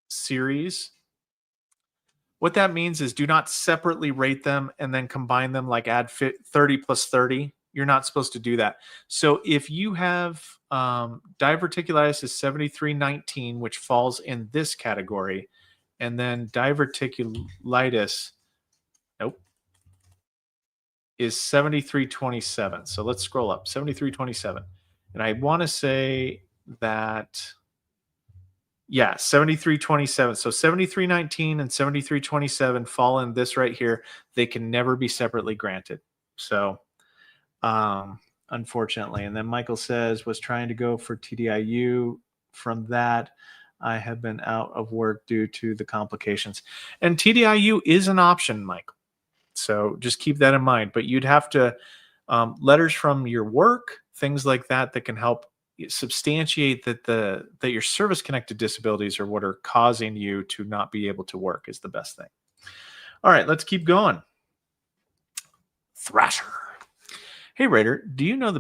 series? What that means is do not separately rate them and then combine them, like add 30 plus 30. You're not supposed to do that. So if you have diverticulitis is 7319, which falls in this category, and then diverticulitis, nope, is 7327. So let's scroll up, 7327. And I want to say that, yeah, 7327. So 7319 and 7327 fall in this right here. They can never be separately granted. So, unfortunately. And then Michael says, was trying to go for TDIU. From that, I have been out of work due to the complications. And TDIU is an option, Michael. So just keep that in mind. But you'd have to, letters from your work, things like that, that can help substantiate that that your service connected disabilities are what are causing you to not be able to work is the best thing. All right, let's keep going. Thrasher. Hey Raider, do you know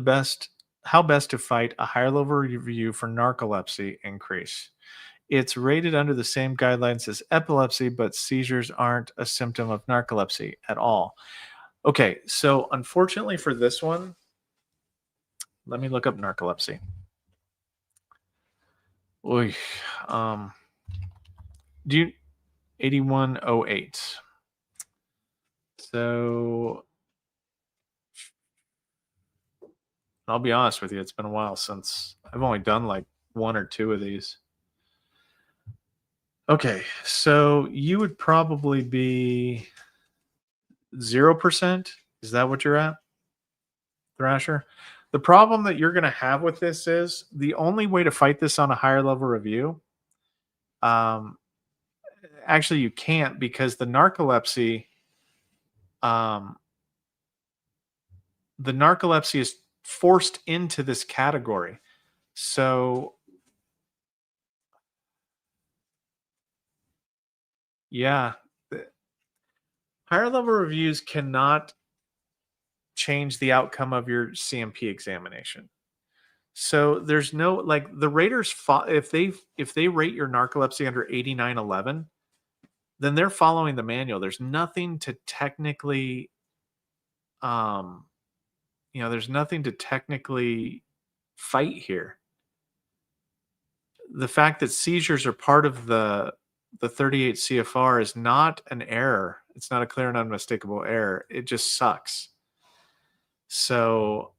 how best to fight a higher level review for narcolepsy increase? It's rated under the same guidelines as epilepsy, but seizures aren't a symptom of narcolepsy at all. Okay, so unfortunately for this one, let me look up narcolepsy. Oy, do you 8108? So I'll be honest with you, it's been a while since I've only done like one or two of these. Okay, so you would probably be 0%. Is that what you're at, Thrasher? The problem that you're going to have with this is the only way to fight this on a higher level review. Um, Actually, you can't because um, the narcolepsy is forced into this category. So yeah, the higher level reviews cannot change the outcome of your CMP examination. So there's no like the raters if they rate your narcolepsy under 8911, then they're following the manual. There's nothing to technically um there's nothing to technically fight here. The fact that seizures are part of the 38 CFR is not an error. It's not a clear and unmistakable error. It just sucks. So,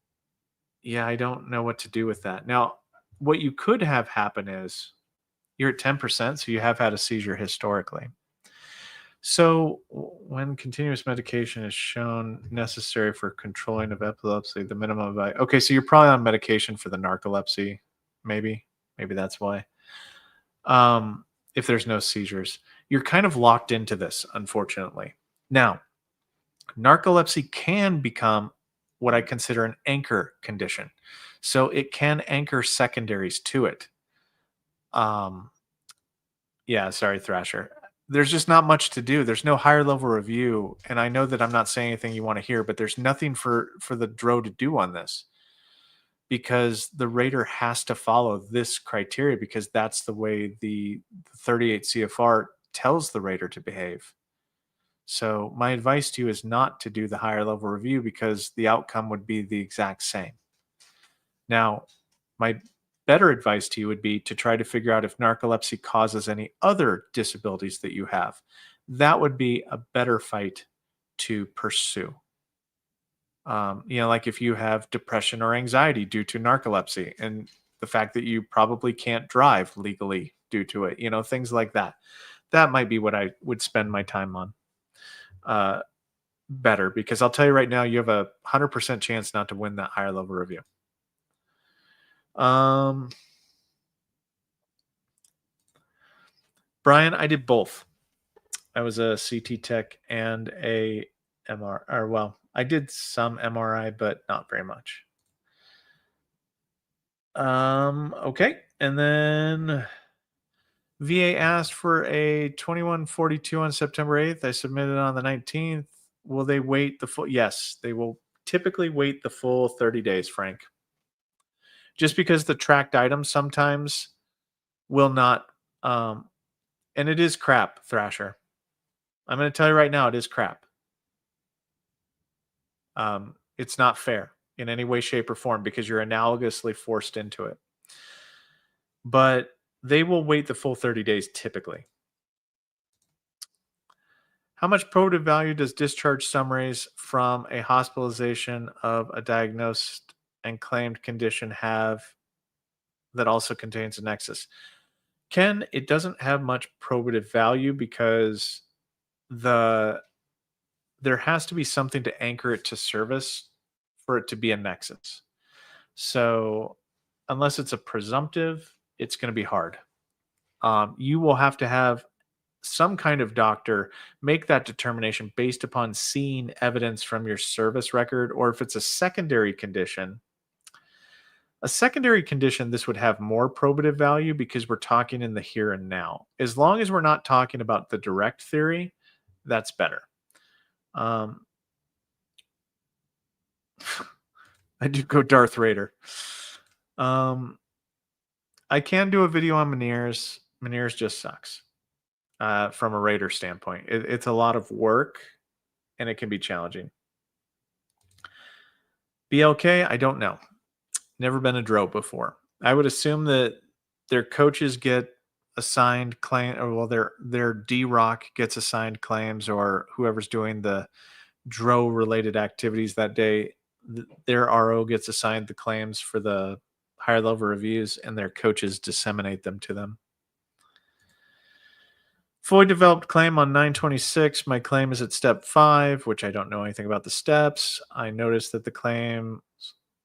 yeah, I don't know what to do with that. Now, what you could have happen is you're at 10%, so you have had a seizure historically. So, when continuous medication is shown necessary for controlling of epilepsy, the minimum of okay, so you're probably on medication for the narcolepsy, maybe that's why. Um, if there's no seizures, you're kind of locked into this, unfortunately. Now, narcolepsy can become what I consider an anchor condition, so it can anchor secondaries to it. Um, Yeah, sorry, Thrasher. There's just not much to do. There's no higher level review, and I know that I'm not saying anything you want to hear, but there's nothing for the DRO to do on this because the rater has to follow this criteria because that's the way the 38 CFR tells the rater to behave. So my advice to you is not to do the higher level review because the outcome would be the exact same. Now, my better advice to you would be to try to figure out if narcolepsy causes any other disabilities that you have. That would be a better fight to pursue. Like if you have depression or anxiety due to narcolepsy and the fact that you probably can't drive legally due to it, things like that. That might be what I would spend my time on uh, better because I'll tell you right now, you have a 100% chance not to win that higher level review. Um, Brian, I did both. I was a CT tech and a MR, or well, I did some MRI, but not very much. Okay. And then VA asked for a 2142 on September 8th. I submitted on the 19th. Will they wait the full? Yes, they will typically wait the full 30 days, Frank. Just because the tracked items sometimes will not, um, and it is crap, Thrasher. I'm going to tell you right now, it is crap. It's not fair in any way, shape, or form because you're analogously forced into it. But they will wait the full 30 days typically. How much probative value does discharge summaries from a hospitalization of a diagnosed and claimed condition have that also contains a nexus? Ken, it doesn't have much probative value because there has to be something to anchor it to service for it to be a nexus. So unless it's a presumptive, it's going to be hard. You will have to have some kind of doctor make that determination based upon seeing evidence from your service record, or if it's a secondary condition, this would have more probative value because we're talking in the here and now. As long as we're not talking about the direct theory, that's better. I do go Darth Raider. I can do a video on Meniere's. Meniere's just sucks from a Raider standpoint. It's a lot of work and it can be challenging. BLK, I don't know. Never been a DRO before. I would assume that their coaches get assigned claim, or well, their D Rock gets assigned claims, or whoever's doing the DRO related activities that day, their RO gets assigned the claims for the higher level reviews, and their coaches disseminate them to them. Fully developed claim on 926. My claim is at step 5, which I don't know anything about the steps. I noticed that the claims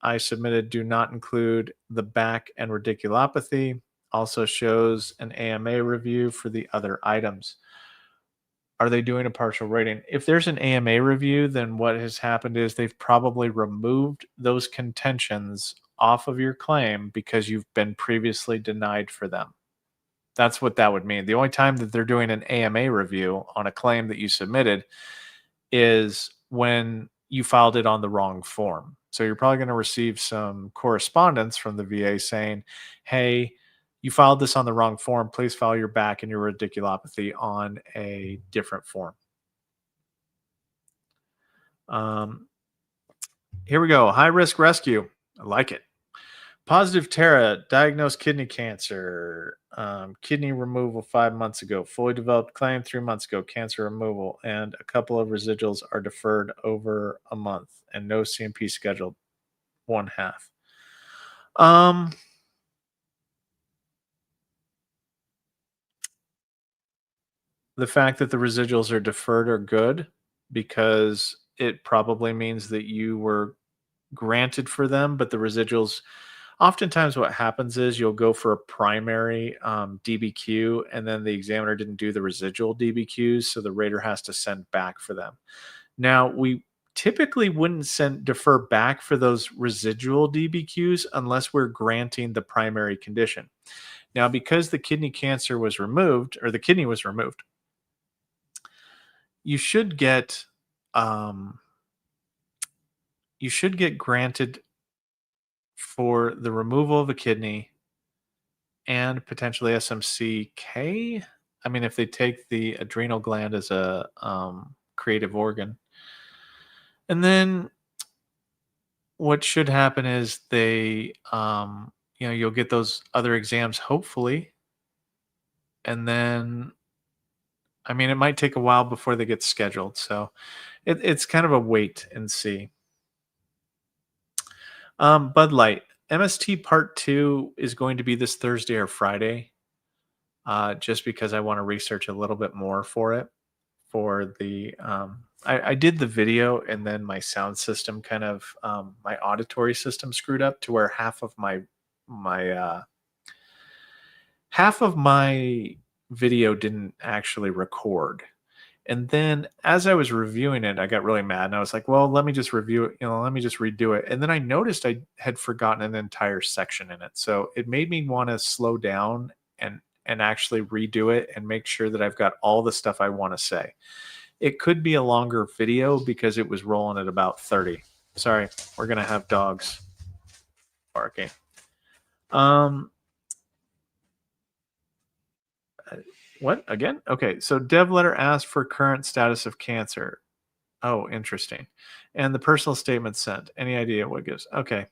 I submitted do not include the back and radiculopathy. Also shows an AMA review for the other items. Are they doing a partial rating? If there's an AMA review, then what has happened is they've probably removed those contentions off of your claim because you've been previously denied for them. That's what that would mean. The only time that they're doing an AMA review on a claim that you submitted is when you filed it on the wrong form. So you're probably going to receive some correspondence from the VA saying, hey, you filed this on the wrong form. Please file your back and your radiculopathy on a different form. Um, Here we go. High risk rescue. I like it. Positive Tara, diagnosed kidney cancer, kidney removal 5 months ago, fully developed claim 3 months ago, cancer removal, and a couple of residuals are deferred over a month, and no CMP scheduled, 1/2. Um, the fact that the residuals are deferred are good because it probably means that you were granted for them, but the residuals, oftentimes what happens is you'll go for a primary DBQ and then the examiner didn't do the residual DBQs, so the rater has to send back for them. Now, we typically wouldn't send defer back for those residual DBQs unless we're granting the primary condition. Now, because the kidney cancer was removed or the kidney was removed, you should get um, you should get granted for the removal of a kidney and potentially SMCK. I mean, if they take the adrenal gland as a creative organ. And then what should happen is you'll get those other exams hopefully. And then, I mean, it might take a while before they get scheduled. So it's kind of a wait and see. Bud Light. MST Part 2 is going to be this Thursday or Friday, just because I want to research a little bit more for it. For the, I did the video and then my sound system kind of, my auditory system screwed up to where my half of my video didn't actually record. And then as I was reviewing it, I got really mad and I was like, well, let me just review it, let me just redo it. And then I noticed I had forgotten an entire section in it. So it made me want to slow down and actually redo it and make sure that I've got all the stuff I want to say. It could be a longer video because it was rolling at about 30. Sorry, we're going to have dogs barking. What again? Okay, so dev letter asked for current status of cancer. Oh, interesting. And the personal statement sent. Any idea what gives? Okay.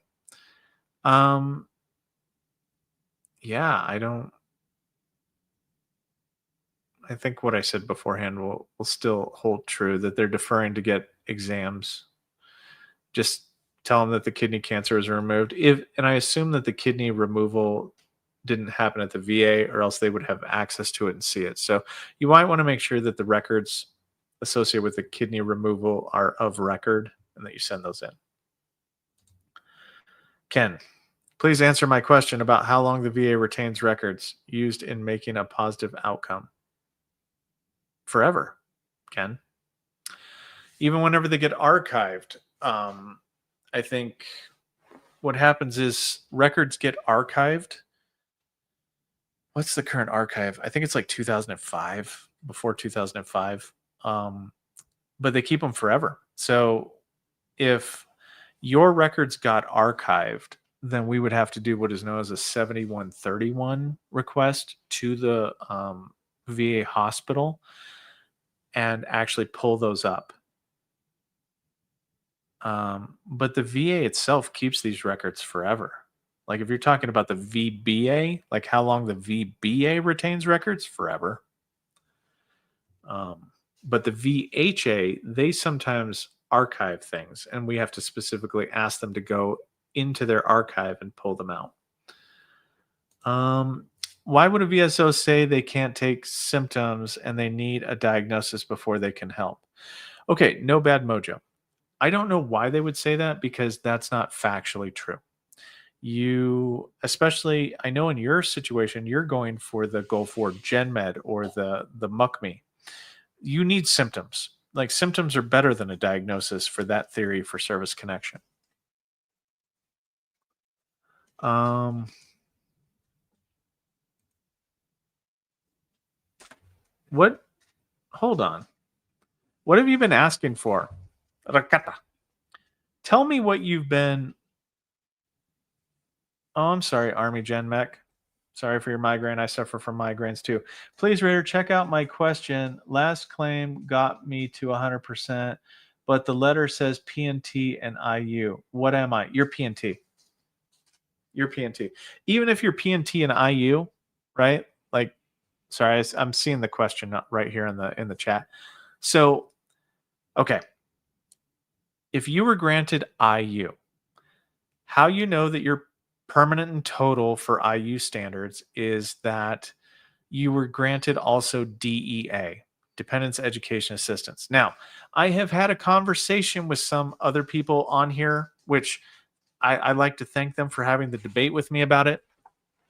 Um yeah, I think what I said beforehand will still hold true, that they're deferring to get exams. Just tell them that the kidney cancer is removed. And I assume that the kidney removal didn't happen at the VA, or else they would have access to it and see it. So you might want to make sure that the records associated with the kidney removal are of record and that you send those in. Ken, please answer my question about how long the VA retains records used in making a positive outcome. Forever, Ken. Even whenever they get archived, I think what happens is records get archived. What's the current archive? I think it's like 2005, before 2005. But they keep them forever. So if your records got archived, then we would have to do what is known as a 7131 request to the VA hospital and actually pull those up. But the VA itself keeps these records forever. Like if you're talking about the VBA, like how long the VBA retains records, forever. But the VHA, they sometimes archive things, and we have to specifically ask them to go into their archive and pull them out. Why would a VSO say they can't take symptoms and they need a diagnosis before they can help? Okay, no bad mojo. I don't know why they would say that because that's not factually true. You, especially, I know in your situation, you're going for the go for Gen Med or the Muck Me. You need symptoms. Like symptoms are better than a diagnosis for that theory for service connection. Um, what? Hold on. What have you been asking for? Rakata. Tell me what you've been. Oh, I'm sorry, Army Gen Mech. Sorry for your migraine. I suffer from migraines too. Please, Raider, check out my question. Last claim got me to 100%, but the letter says PNT and IU. What am I? You're PNT. You're PNT. Even if you're PNT and IU, right? Like, sorry, I'm seeing the question right here in the chat. So, okay, if you were granted IU, how you know that you're permanent and total for IU standards is that you were granted also DEA, Dependence Education Assistance. Now, I have had a conversation with some other people on here, which I like to thank them for having the debate with me about it,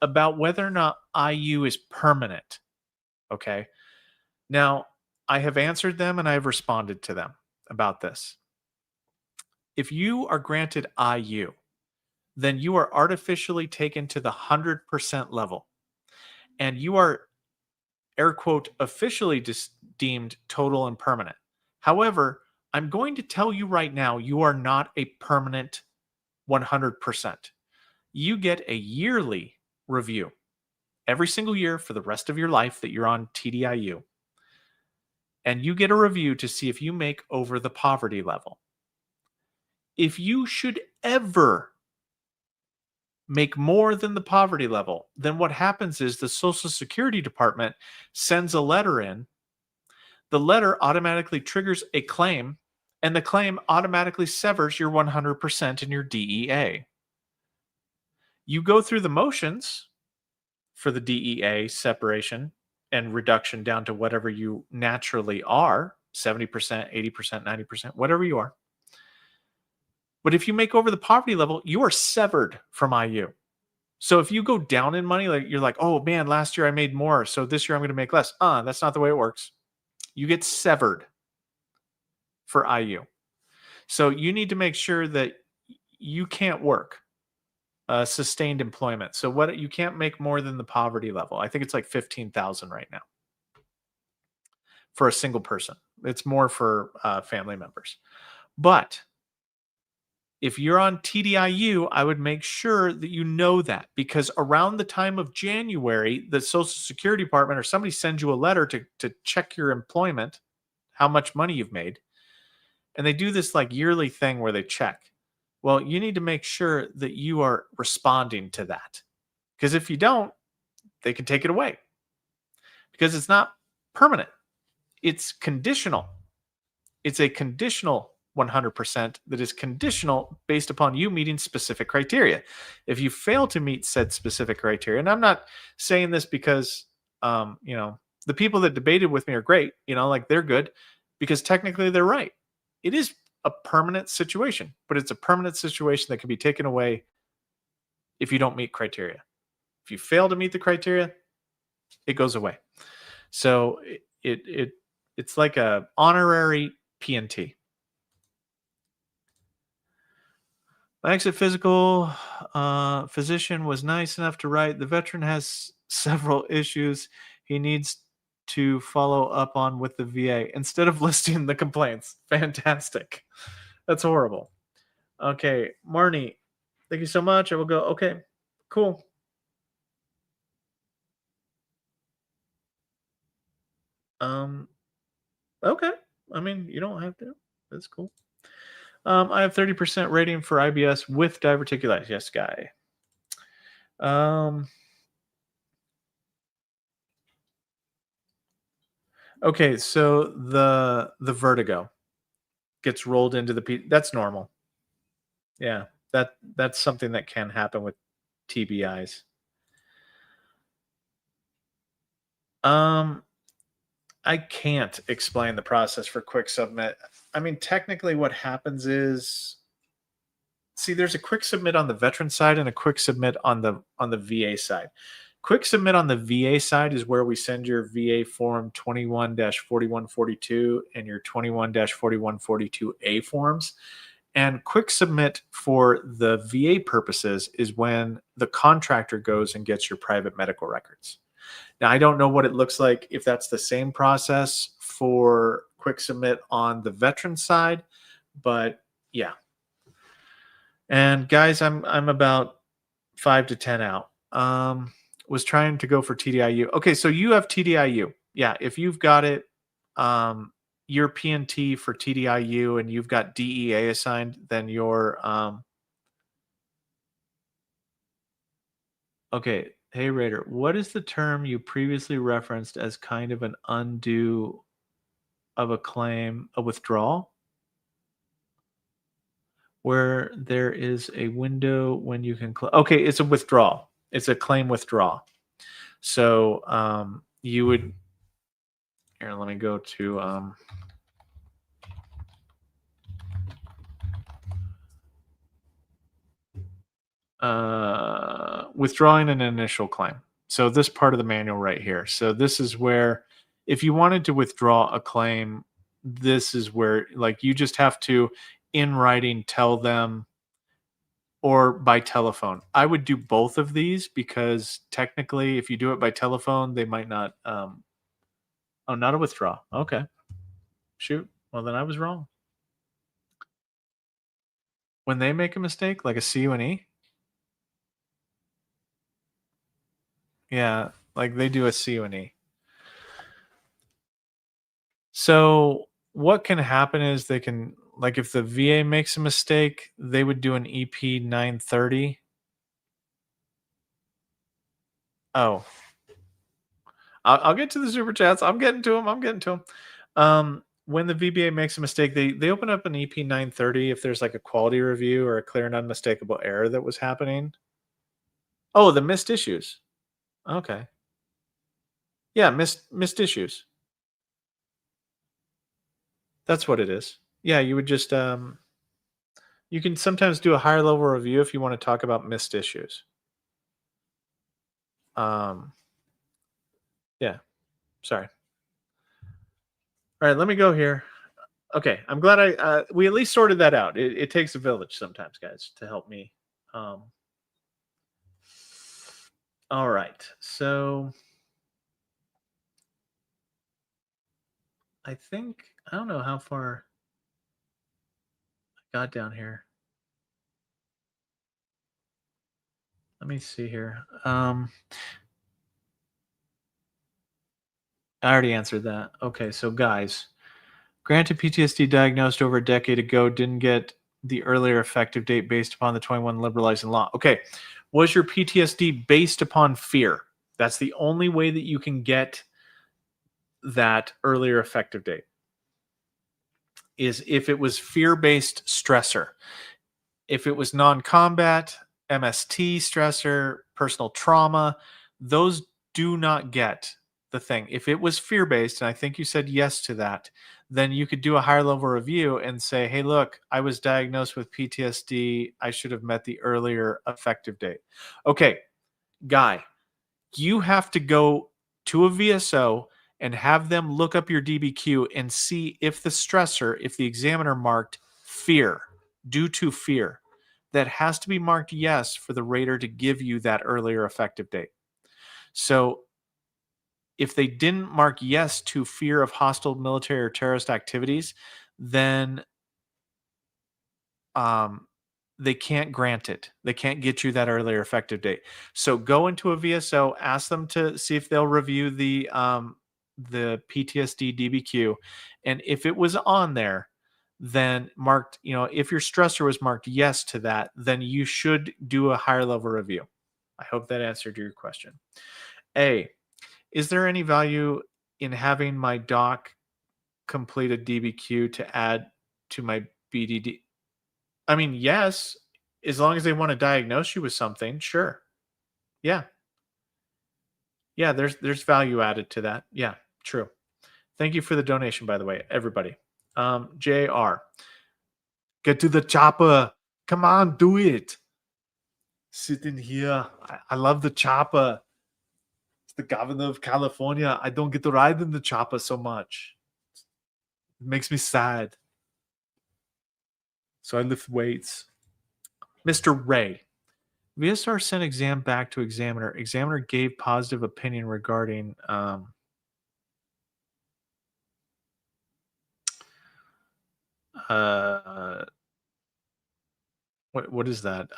about whether or not IU is permanent. Okay. Now, I have answered them and I have responded to them about this. If you are granted IU, then you are artificially taken to the 100% level and you are air quote officially deemed total and permanent. However, I'm going to tell you right now, you are not a permanent 100%. You get a yearly review every single year for the rest of your life that you're on TDIU. And you get a review to see if you make over the poverty level. If you should ever make more than the poverty level, then what happens is the Social Security Department sends a letter in. The letter automatically triggers a claim, and the claim automatically severs your 100% in your DEA. You go through the motions for the DEA separation and reduction down to whatever you naturally are 70%, 80%, 90%, whatever you are. But if you make over the poverty level, you are severed from IU. So if you go down in money, like you're like, oh man, last year I made more, so this year I'm going to make less. That's not the way it works. You get severed for IU. So you need to make sure that you can't work sustained employment. So what you can't make more than the poverty level. I think it's like 15,000 right now for a single person. It's more for family members. But if you're on TDIU, I would make sure that you know that because around the time of January, the Social Security Department or somebody sends you a letter to check your employment, how much money you've made. And they do this like yearly thing where they check. Well, you need to make sure that you are responding to that. Because if you don't, they can take it away. Because it's not permanent, it's conditional. It's a conditional 100% that is conditional based upon you meeting specific criteria. If you fail to meet said specific criteria, and I'm not saying this because, the people that debated with me are great, like they're good because technically they're right. It is a permanent situation, but it's a permanent situation that can be taken away if you don't meet criteria. If you fail to meet the criteria, it goes away. So it's like a honorary PNT. My exit physical physician was nice enough to write, the veteran has several issues he needs to follow up on with the VA instead of listing the complaints. Fantastic. That's horrible. Okay, Marnie, thank you so much. I will go. Okay, cool. Okay. I mean, you don't have to. That's cool. I have 30% rating for IBS with diverticulitis. Yes, guy. Okay, so the vertigo gets rolled into that's normal. Yeah, that's something that can happen with TBIs. Um, I can't explain the process for quick submit. I mean, technically, what happens is, see, there's a quick submit on the veteran side and a quick submit on the VA side. Quick submit on the VA side is where we send your VA form 21-4142 and your 21-4142A forms. And quick submit for the VA purposes is when the contractor goes and gets your private medical records. Now, I don't know what it looks like if that's the same process for quick submit on the veteran side, but yeah. And guys, I'm about 5 to 10 out. Was trying to go for TDIU. Okay, so you have TDIU. Yeah, if you've got it, your PNT for TDIU and you've got DEA assigned, then you're okay. Hey Raider, what is the term you previously referenced as kind of an undo of a claim, a withdrawal? Where there is a window when you can okay, it's a withdrawal. It's a claim withdrawal. So you would here, let me go to withdrawing an initial claim. So this part of the manual right here. So this is where if you wanted to withdraw a claim, this is where like you just have to in writing tell them or by telephone. I would do both of these because technically if you do it by telephone, they might not oh, not a withdrawal. Okay. Shoot. Well, then I was wrong. When they make a mistake, like a CUNE, yeah, like they do a CUNE. So what can happen is they can, like, if the VA makes a mistake, they would do an EP 930. Oh, I'll get to the super chats. I'm getting to them. I'm getting to them. When the VBA makes a mistake, they open up an EP 930 if there's like a quality review or a clear and unmistakable error that was happening. Oh, the missed issues. Okay. Yeah, missed issues. That's what it is. Yeah, you would just you can sometimes do a higher level review if you want to talk about missed issues. Um yeah, sorry. All right, let me go here. Okay, I'm glad we at least sorted that out. It takes a village sometimes, guys, to help me. Um all right. So I think I don't know how far I got down here. Let me see here. I already answered that. Okay, so guys, granted PTSD diagnosed over a decade ago, didn't get the earlier effective date based upon the 21 liberalizing law. Okay, was your PTSD based upon fear? That's the only way that you can get that earlier effective date is if it was fear-based stressor. If it was non-combat, MST stressor, personal trauma, those do not get the thing. If it was fear-based, and I think you said yes to that, then you could do a higher level review and say, hey, look, I was diagnosed with PTSD. I should have met the earlier effective date. Okay, Guy, you have to go to a VSO and have them look up your DBQ and see if the stressor, if the examiner marked fear, due to fear, that has to be marked yes for the rater to give you that earlier effective date. So if they didn't mark yes to fear of hostile military or terrorist activities, then they can't grant it. They can't get you that earlier effective date. So go into a VSO, ask them to see if they'll review the PTSD DBQ, and if it was on there, then marked, if your stressor was marked yes to that, then you should do a higher level review. I hope that answered your question. A, is there any value in having my doc complete a DBQ to add to my BDD? I mean, yes, as long as they want to diagnose you with something, sure. Yeah. Yeah, there's value added to that. Yeah, true. Thank you for the donation, by the way, everybody. JR, get to the chopper. Come on, do it. Sit in here. I love the chopper. It's the governor of California. I don't get to ride in the chopper so much. It makes me sad. So I lift weights. Mr. Ray, VSR sent exam back to examiner. Examiner gave positive opinion regarding uh what is that?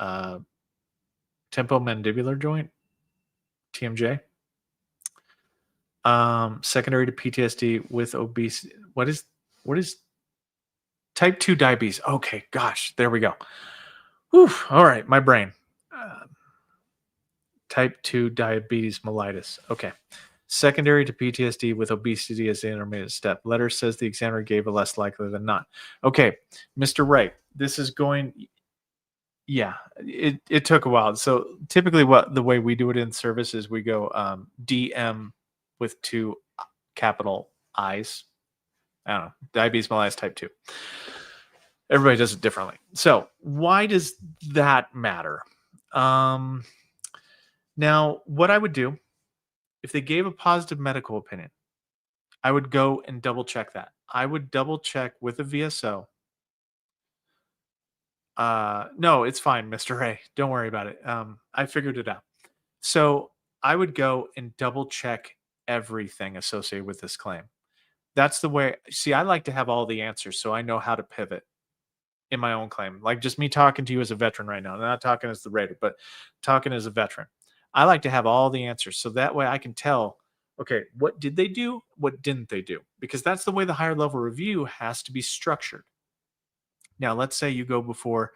Temporomandibular joint? TMJ? Secondary to PTSD with obesity. What is type 2 diabetes? Okay, gosh, there we go. Whew, all right, my brain. Type 2 diabetes mellitus. Okay. Secondary to PTSD with obesity as the intermediate step. Letter says the examiner gave a less likely than not. Okay, Mr. Wright, this is going. Yeah, it took a while. So typically, what the way we do it in service is we go DM with two capital I's. I don't know, diabetes mellitus type 2. Everybody does it differently. So why does that matter? Now, what I would do if they gave a positive medical opinion, I would go and double check that. I would double check with a VSO. No, it's fine, Mr. Ray. Don't worry about it. I figured it out. So I would go and double check everything associated with this claim. That's the way. See, I like to have all the answers so I know how to pivot in my own claim. Like just me talking to you as a veteran right now. I'm not talking as the rater, but talking as a veteran. I like to have all the answers so that way I can tell, okay, what did they do? What didn't they do? Because that's the way the higher level review has to be structured. Now, let's say you go before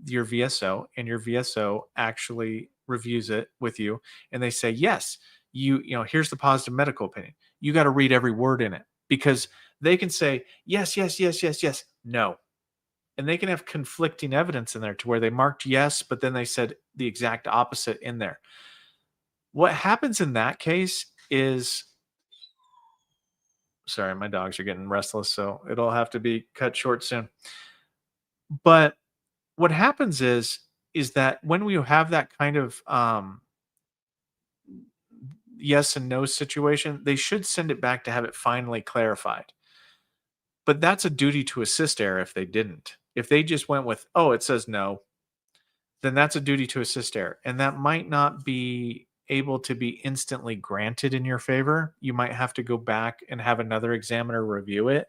your VSO and your VSO actually reviews it with you and they say, yes, here's the positive medical opinion. You got to read every word in it because they can say, yes, yes, yes, yes, yes, no. And they can have conflicting evidence in there to where they marked yes, but then they said the exact opposite in there. What happens in that case is, sorry, my dogs are getting restless, so it'll have to be cut short soon. But what happens is that when we have that kind of yes and no situation, they should send it back to have it finally clarified. But that's a duty to assist error if they didn't. If they just went with, oh, it says no, then that's a duty to assist error. And that might not be able to be instantly granted in your favor. You might have to go back and have another examiner review it.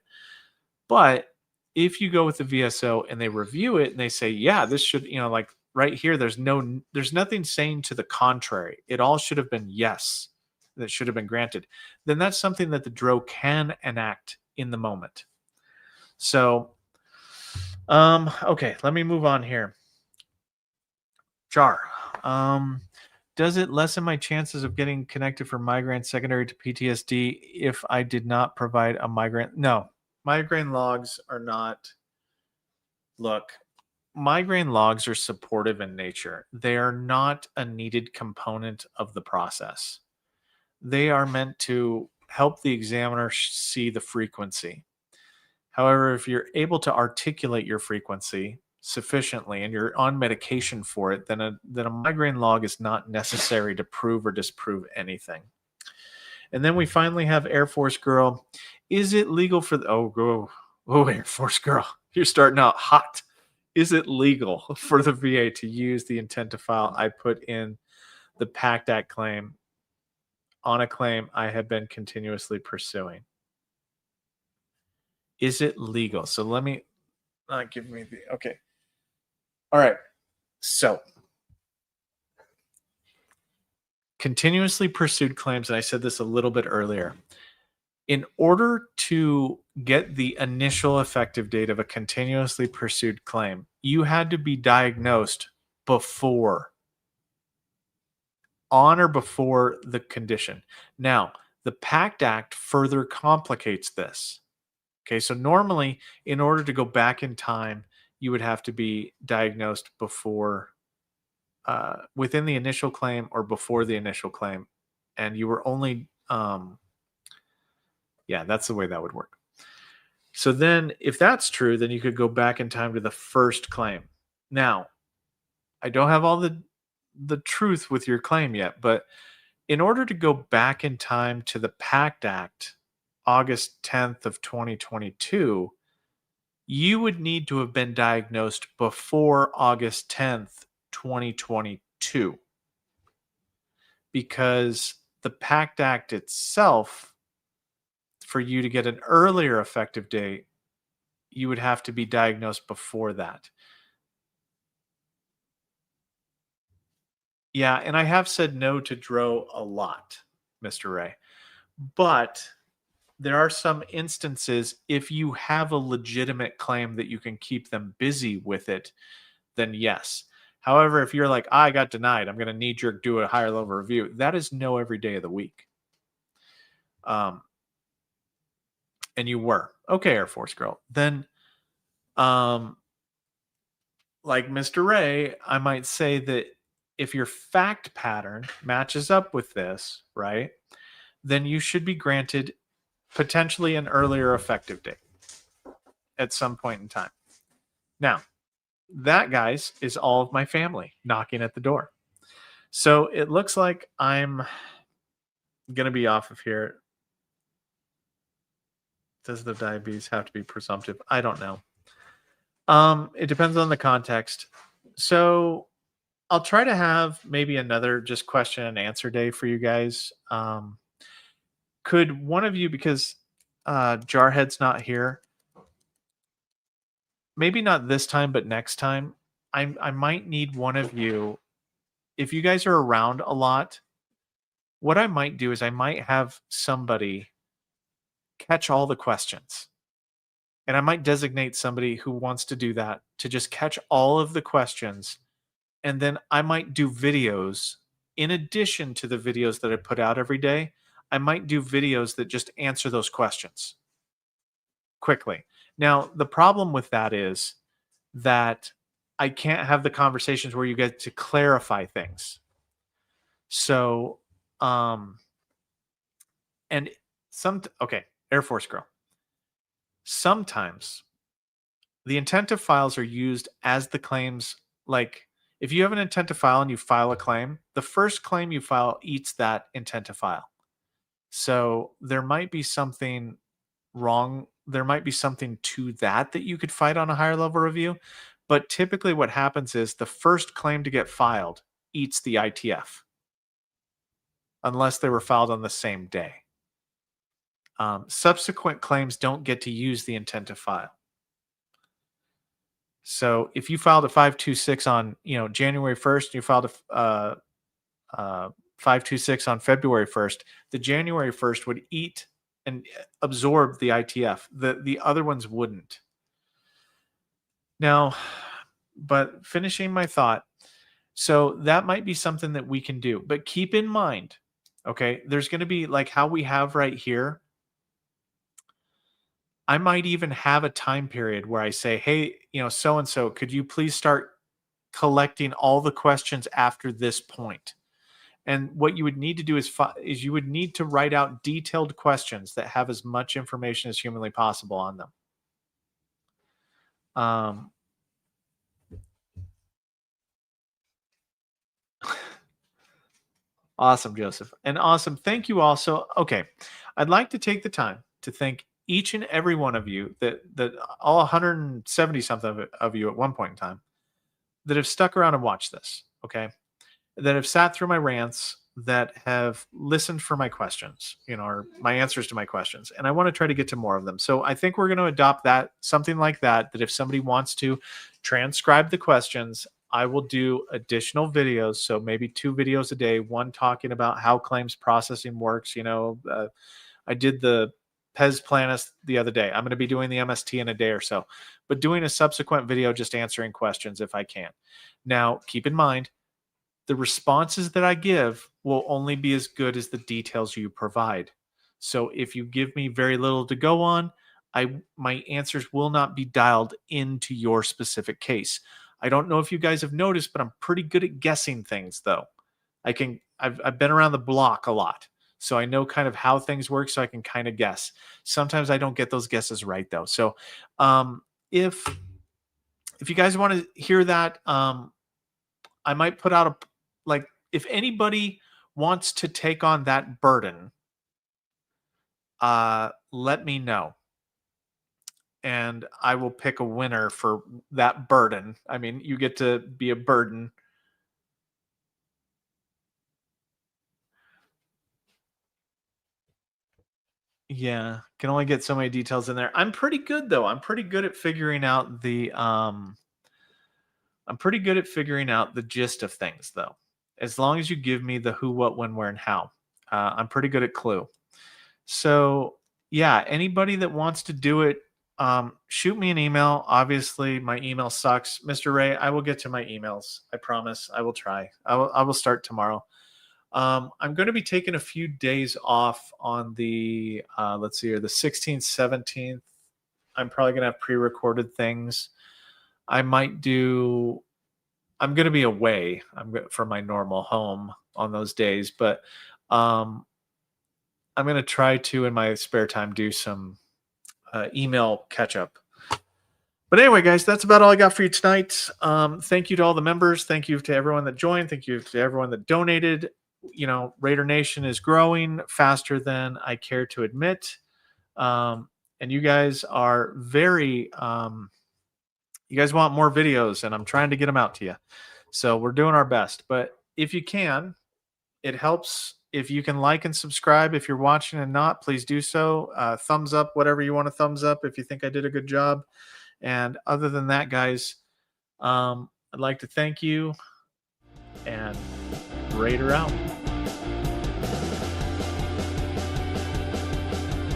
But if you go with the VSO and they review it and they say, yeah, this should, like right here, there's nothing saying to the contrary. It all should have been yes, that should have been granted. Then that's something that the DRO can enact in the moment. So, okay, let me move on here. Jar. Does it lessen my chances of getting connected for migraine secondary to PTSD if I did not provide a migraine? No, migraine logs are not. Look, migraine logs are supportive in nature. They are not a needed component of the process. They are meant to help the examiner see the frequency. However, if you're able to articulate your frequency sufficiently and you're on medication for it, then a migraine log is not necessary to prove or disprove anything. And then we finally have Air Force Girl. Is it legal for Air Force Girl, you're starting out hot. Is it legal for the VA to use the intent to file I put in the PACT Act claim on a claim I have been continuously pursuing? Is it legal? So let me give me the okay. All right. So continuously pursued claims, and I said this a little bit earlier. In order to get the initial effective date of a continuously pursued claim, you had to be diagnosed on or before the condition. Now, the PACT Act further complicates this. Okay, so normally, in order to go back in time, you would have to be diagnosed before, within the initial claim or before the initial claim. and you were only yeah, that's the way that would work. So then if that's true, then you could go back in time to the first claim. Now, I don't have all the truth with your claim yet, but in order to go back in time to the PACT Act, August 10th of 2022, you would need to have been diagnosed before August 10th, 2022, because the PACT Act itself, for you to get an earlier effective date, you would have to be diagnosed before that. Yeah, and I have said no to Dro a lot, Mr. Ray. But there are some instances, if you have a legitimate claim that you can keep them busy with it, then yes. However, if you're like, I got denied, I'm going to knee jerk do a higher level review, that is no every day of the week. Um, and you were. Okay, Air Force girl. Then, um, like Mr. Ray, I might say that if your fact pattern matches up with this, right, then you should be granted potentially an earlier effective date at some point in time. Now, that, guys, is all of my family knocking at the door. So it looks like I'm going to be off of here. Does the diabetes have to be presumptive? I don't know. It depends on the context. So I'll try to have maybe another just question and answer day for you guys. Could one of you, because Jarhead's not here, maybe not this time, but next time, I might need one of you. If you guys are around a lot, what I might do is I might have somebody catch all the questions. And I might designate somebody who wants to do that to just catch all of the questions. And then I might do videos in addition to the videos that I put out every day. I might do videos that just answer those questions quickly. Now, the problem with that is that I can't have the conversations where you get to clarify things. So, and okay, Air Force girl. Sometimes the intent to files are used as the claims. Like, if you have an intent to file and you file a claim, the first claim you file eats that intent to file. So there might be something wrong. There might be something to that you could fight on a higher level review. But typically what happens is the first claim to get filed eats the ITF unless they were filed on the same day. Subsequent claims don't get to use the intent to file. So if you filed a 526 on, January 1st, you filed a 526 on February 1st, the January 1st would eat and absorb the ITF. The other ones wouldn't. Now, but finishing my thought, so that might be something that we can do. But keep in mind, okay, there's going to be like how we have right here. I might even have a time period where I say, hey, so and so, could you please start collecting all the questions after this point? And what you would need to do is you would need to write out detailed questions that have as much information as humanly possible on them. Awesome, Joseph. And awesome. Thank you also. Okay. I'd like to take the time to thank each and every one of you that all 170 something of you at one point in time that have stuck around and watched this. Okay. That have sat through my rants, that have listened for my questions, or my answers to my questions. And I want to try to get to more of them. So I think we're going to adopt something like that if somebody wants to transcribe the questions, I will do additional videos. So maybe 2 videos a day, one talking about how claims processing works. I did the PES Planus the other day. I'm going to be doing the MST in a day or so, but doing a subsequent video just answering questions if I can. Now, keep in mind, the responses that I give will only be as good as the details you provide. So if you give me very little to go on, my answers will not be dialed into your specific case. I don't know if you guys have noticed, but I'm pretty good at guessing things, though. I've been around the block a lot. So I know kind of how things work, so I can kind of guess. Sometimes I don't get those guesses right though. So um, if if you guys want to hear that, I might put out a like if anybody wants to take on that burden, let me know and I will pick a winner for that burden. I mean, you get to be a burden. Yeah, can only get so many details in there. I'm pretty good though. I'm pretty good at figuring out the gist of things though. As long as you give me the who, what, when, where, and how. I'm pretty good at Clue. So yeah, anybody that wants to do it, shoot me an email. Obviously, my email sucks, Mr. Ray. I will get to my emails. I promise. I will try. I will start tomorrow. I'm going to be taking a few days off on the let's see here, the 16th, 17th. I'm probably going to have pre-recorded things. I might do. I'm going to be away. From my normal home on those days, but um, I'm going to try to, in my spare time, do some email catch up. But anyway, guys, that's about all I got for you tonight. Thank you to all the members. Thank you to everyone that joined. Thank you to everyone that donated. You know, Raider Nation is growing faster than I care to admit. And you guys are you guys want more videos, and I'm trying to get them out to you. So we're doing our best. But if you can, it helps if you can like and subscribe. If you're watching and not, please do so. Thumbs up, whatever you want to thumbs up if you think I did a good job. And other than that, guys, I'd like to thank you and Raider out.